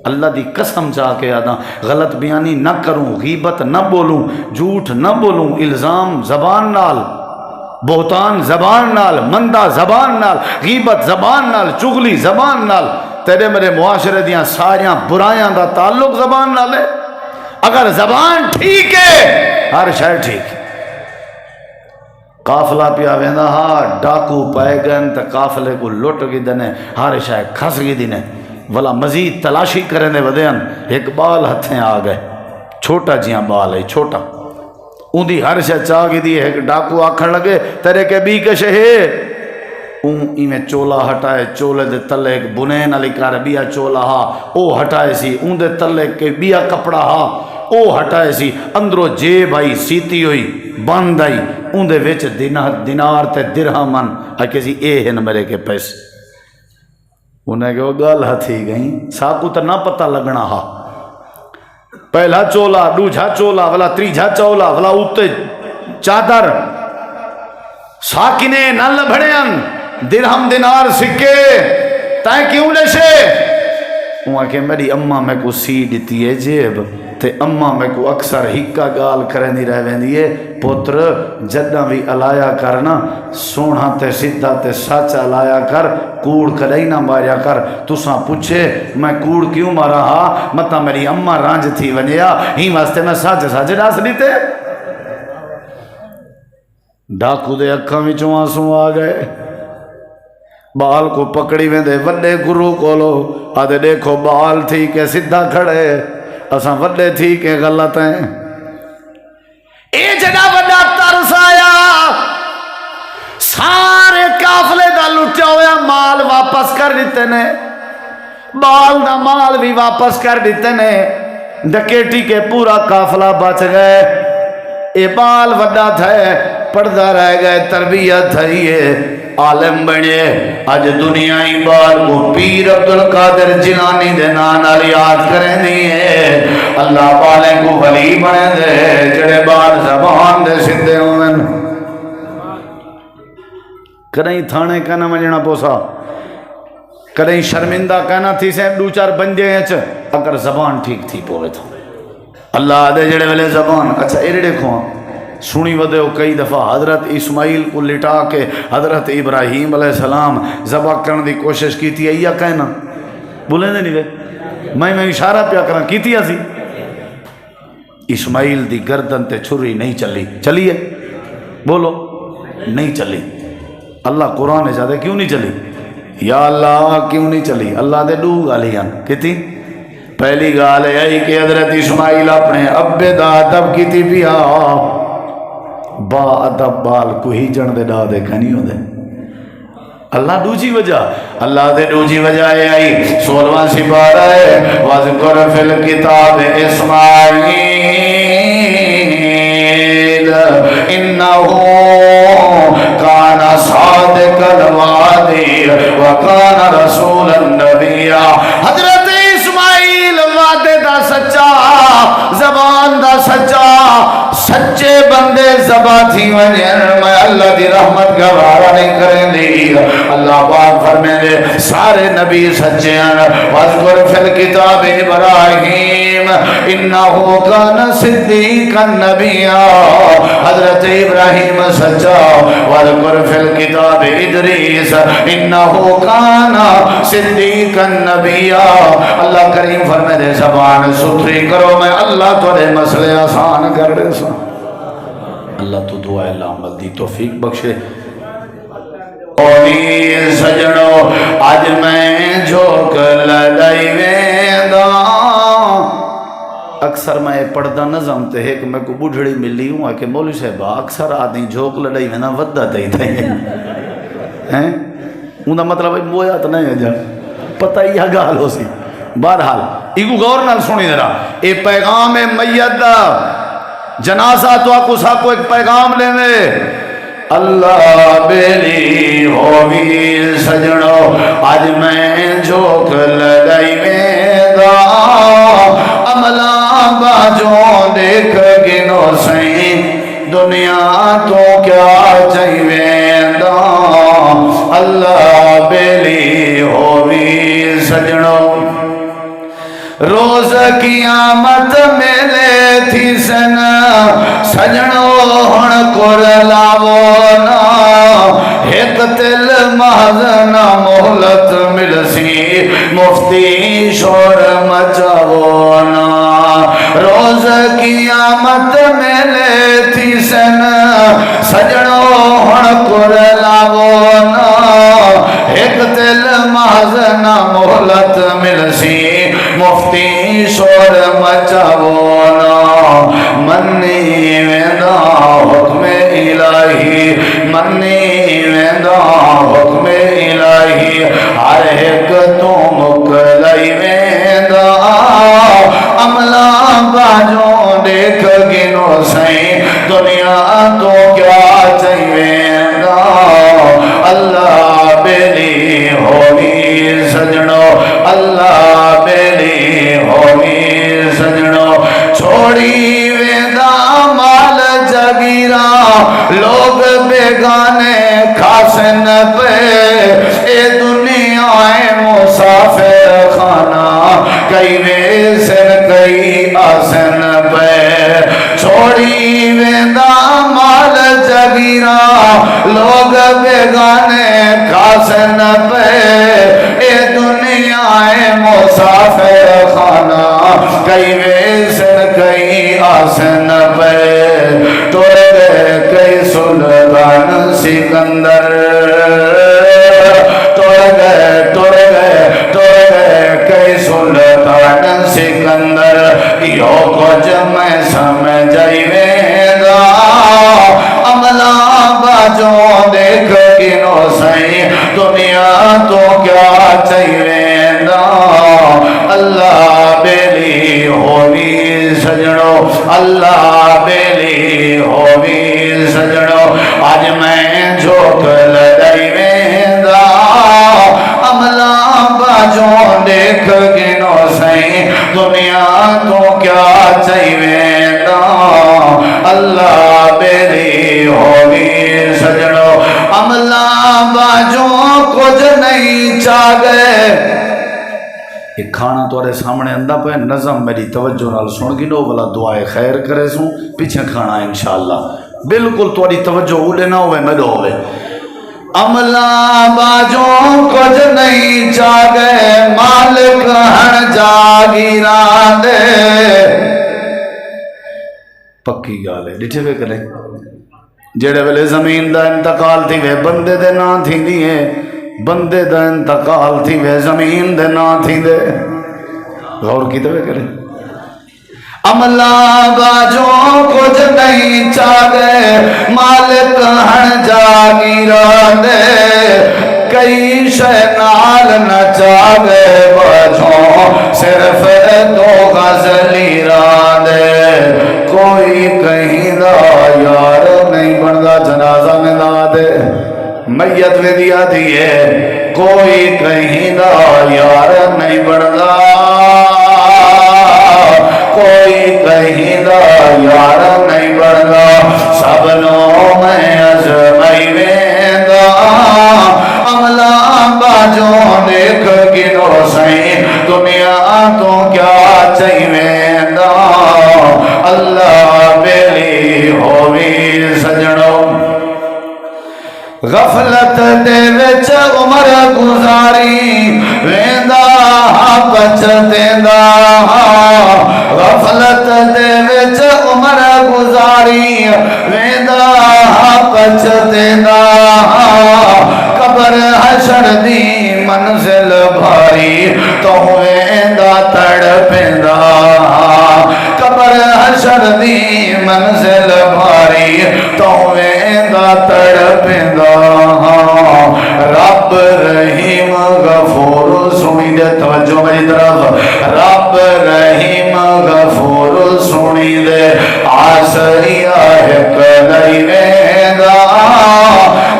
اللہ دی قسم چاہ کے آدھا غلط بیانی نہ کروں، غیبت نہ بولوں، جھوٹ نہ بولوں، الزام زبان نال، بہتان زبان نال، مندہ زبان نال، غیبت زبان نال، چغلی زبان نال، تیرے میرے معاشرے دیاں ساریاں برائیاں دا تعلق زبان نال ہے۔ اگر زبان ٹھیک ہے ہر شے ٹھیک ہے۔ قافلہ پیا ویندہ ہاں ڈاکو پائے گئن تا قافلے کو لٹ گی دنے ہر شے کھس گی دینے، ولا مزید تلاشی کرنے ودین ایک بال ہتھیں آ گئے، چھوٹا جیاں بال ہے چھوٹا، اون دی ہر شے چاہ گی دی ایک ڈاکو آکھن لگے تیرے کے بھی کشے ہے، اون ایمیں چولا ہٹائے، چولے دے تلے ایک بنین علی کار بیا چولا ہا او ہٹائے سی، اون دے تلے کے بیا کپڑا ہا او ہٹائے سی، اندرو جیب آئی سیتی ہوئی بند آئی، اون دے ویچ دینار تے درہمن آکے سی اے ہیں میرے کے پیسے، انہیں کہ وہ گال ہتھی گئیں ساکو تا نہ پتہ لگنا ہا، پہلا چولا دوجھا چولا ولا تریجھا چولا ولا اوتے چادر ساکنے نہ لبھڑیاں درہم دینار سکے تائیں کیوں لشے، وہاں کہ میری اممہ میں کو سی دیتی ہے جیب تے اممہ میں کو اکثر ہکا گال کریں دی رہ ویندی ہے پتر جدہ بھی علایا کرنا سونا تے سدھا تے سچ علایا کر، کوڑ کدئی نہ ماریا کر، تساں پوچھے میں کوڑ کیوں مارا ہا متا میری اممہ رانج تھی ونیا ہی واسطے میں سچ سچ ڈاس دیتے۔ ڈاکو دے اکھاں وچوں آنسو آ گئے، بال کو پکڑی ویندے وڈے گرو کولو آدھے دیکھو بال تھی کہ سدھا کھڑے اساں وڈے تھی کہ غلط ہیں، اے جگہ وڈا ترس آیا، سارے قافلے دا لٹیا ہویا مال واپس کر دیتے نے، بال دا مال بھی واپس کر دیتے نے، ڈکیٹی کے پورا قافلہ بچ گئے، اے بال وڈا تھا پردہ رہ گئے، تربیت تھائیے، عالم بنے، آج دنیا ہی بال کو پیر عبدالقادر جیلانی دے نال یاد کریں دیئے، اللہ پالے کو ولی بنے دے جڑے بال زبان دے سدھے ہوئے، کدیں تھانے کہنا وجنا پوسا کدیں شرمندہ کہنا تھی سے دو چار بندے اگر زبان ٹھیک تھی پوے تو اللہ دے جڑے ویلے زبان اچھا ایرے دیکھو سنی ودے ہو کئی دفعہ حضرت اسماعیل کو لٹا کے حضرت ابراہیم علیہ السلام ذبح کرنے دی کوشش کی تھی یا کہنا بولیں دے نہیں وے میں اشارہ پیا کرنا کی تھی اسی اسماعیل دی گردن تے چھری نہیں چلی ہے بولو نہیں چلی اللہ قرآن زیادہ کیوں نہیں چلی یا اللہ کیوں نہیں چلی اللہ دے دو گالیاں کتی پہلی گال ہے کہ حضرت اسماعیل اپنے ابے دا ادب کیتی پیا با ادب بال کو ہی جن دے دا دے کھنی ہو دے اللہ دوجی وجہ اللہ دے دوجی وجہ ہے آئی 16واں سپارہ ہے وَذْكُرْ فِي الْكِتَابِ إِسْمَاعِيلَ إِنَّهُ كَانَ صَادِقَ الْوَعْدِ وَكَانَ رَسُولًا نَبِيًّا حضرت اسماعیل وعدے دا سچا زبان دا سچا سچے بندے زبا تھی ونین میں اللہ دی رحمت گوارا نہیں کریں دی اللہ پاک فرمائے دے سارے نبی سچے ہیں وَذْكُرْ فِي الْكِتَابِ إِبْرَاهِيمَ إِنَّهُ كَانَ صِدِّيقًا نَبِيًّا حضرت ابراہیم سچا وَذْكُرْ فِي الْكِتَابِ إِدْرِيسَ إِنَّهُ كَانَ صِدِّيقًا نَبِيًّا اللہ کریم فرمائے دے زبان ستھری کرو میں اللہ تھوڑے مسئلے آسان کر دے سا اللہ تو دعا اللہ عمل دی توفیق بخشے اوی سجنو آج میں جھوک لڑائی ویندہ اکثر میں پڑھدا نظم تے ایک میں کو بڑھڑی ملی ہوں کہ مولوی صاحبہ اکثر آدمی جھوک لڑائی ویندہ ودہ تے تھے ہیں اندھا مطلب مویا تو نہیں ہے جا پتہ ہی گال ہو سی بہرحال ایگو غور نال سنی ذرا اے پیغام میت دا جنازہ تو آکو ساکو ایک پیغام لے میں اللہ بیلی ہوگی سجنو آج میں جھوک لڑائی میں دا عملہ باجوں دیکھ گنو سائیں دنیا تو کیا چاہیے دا اللہ بیلی ہوگی سجنو روز قیامت ملے تھی سن سجنو ہن کر لاونا ایک تل محضن مہلت ملسی مفتی شور مچاونا روز قیامت ملے تھی سن سجنو ہن کر لاونا ایک تل محضن مہلت ملسی مفتی شور مچاونا منی ویندہ حکم الہی منی ویندہ حکم الہی ہر ایک تو مکلائی ویندہ عملہ باجوں دیکھ گنو سائیں دنیا تو کیا چاہیے ویندہ اللہ بیلی ہوگی سجنو اللہ بیلی ہوگی سجنو چھوڑی ویندہ مال جگیرہ لوگ بیگانے کھاسن پہ اے دنیا مسافر خانہ کئی ویسن کئی آسن پہ چھوڑی ویندہ مال جگیرہ لوگ بیگانے کھاسن پہ اے دنیا مسافر خانہ کئی ویسن کئی آسن پہ توڑ گئے کئی سلطان سکندر توڑ گئے کئی سلطان سکندر یو کچھ میں سمجھائی ویندہ عملہ باجوں دیکھ گنو سائیں دنیا تو کیا چاہیے ویندہ اللہ بیلی ہوگی سجنو اللہ بیلی ہوگی سجنو آج میں جھوک لڑائی ویندہ عملہ باجوں دیکھ گنو سائیں دنیا تو کیا چاہیے ویندہ اللہ بیلی ہوگی سجنو عملہ نہیں چاہ گئے. یہ کھانا تھوڑے سامنے اندہ پہ نظم میری توجہ نال سن گی نو والا دعائے خیر کرے سوں پیچھے کھانا انشاءاللہ بالکل تھوڑی توجہ اولے نہ ہوئے میرے ہوئے. عملہ باجوں کچھ نہیں چاہ گئے مالک ہن جاگیراں دے. پکی گال ہے ڈٹھے وے کرے جڑے ویلے زمین دا انتقال تھی وے بندے دے نا تھی دیئے بندے دا انتقال تھی وے زمین دے نا تھی دے. غور کی تو کرے عملہ باجوں کچھ نہیں چاہ گئے مالک ہن جاگیراں دے. کئی شے نال نہ چاہ گئے باجوں صرف دو غزلی راں دے. کوئی کہیں دا یار نہیں بندا جنازہ میں دا دے میت میں دیا دیئے. کوئی کہیں دا یار نہیں بندا کوئی کہیں دا یار نہیں بندا. سب نو میں ازمائی ویندا عملہ باجوں دیکھ گنو سائیں دنیا تو کیا چاہی ویندا. اللہ بیلی ہووی سجنوں غفلت دے وچ عمر گزاری ویندا بچ دیندا. غفلت دے وچ عمر گزاری ویندا بچ دیندا. قبر حشر دی منزل بھاری تو ویندا تڑپیندا. قبر حشر دی منزل بھاری تو ویندا تڑپیندا. رب رحیم غفور سنی دے توجہ میری طرف. رب رحیم غفور سنی دے آسیا ہے کلائی ویندا.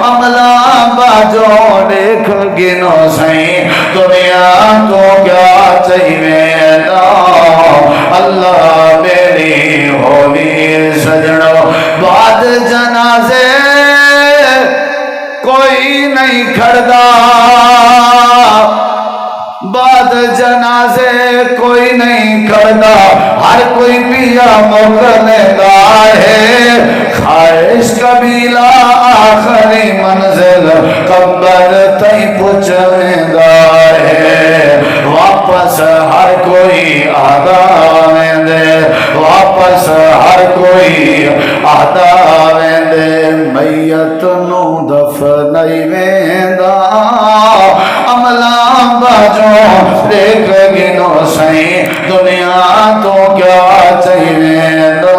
عملہ باجوں دیکھ گنو سائیں دنیا تو کیا چاہی ویندا. اللہ میری ہووی سجنوں بعد جنازے کوئی نہیں کھڑدا. بعد جنازے کوئی نہیں کھڑدا. ہر کوئی پیا موکلے گا ہے. خواہش قبیلہ آخری منزل قبر تئی پچھنے گا ہے. واپس ہر کوئی آدھا ویندے واپس ہر کوئی آدھا ویندے. میت نو دفنائی ویندا عملہ باجوں دیکھ گنو سائیں دنیا تو کیا چاہی ویندا.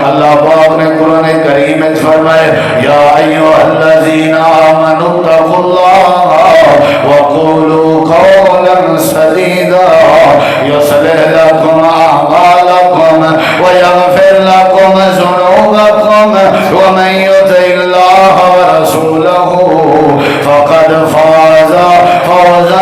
اللہ پاک نے قرآن کریم میں فرمائے یا ایھا الذین آمنوا اتقوا اللہ وقولوا قولا سدیدا یصلح لکم اعمالکم ویغفر لکم ذنوبکم ومن یطع اللہ ورسولہ فقد فاز فوزا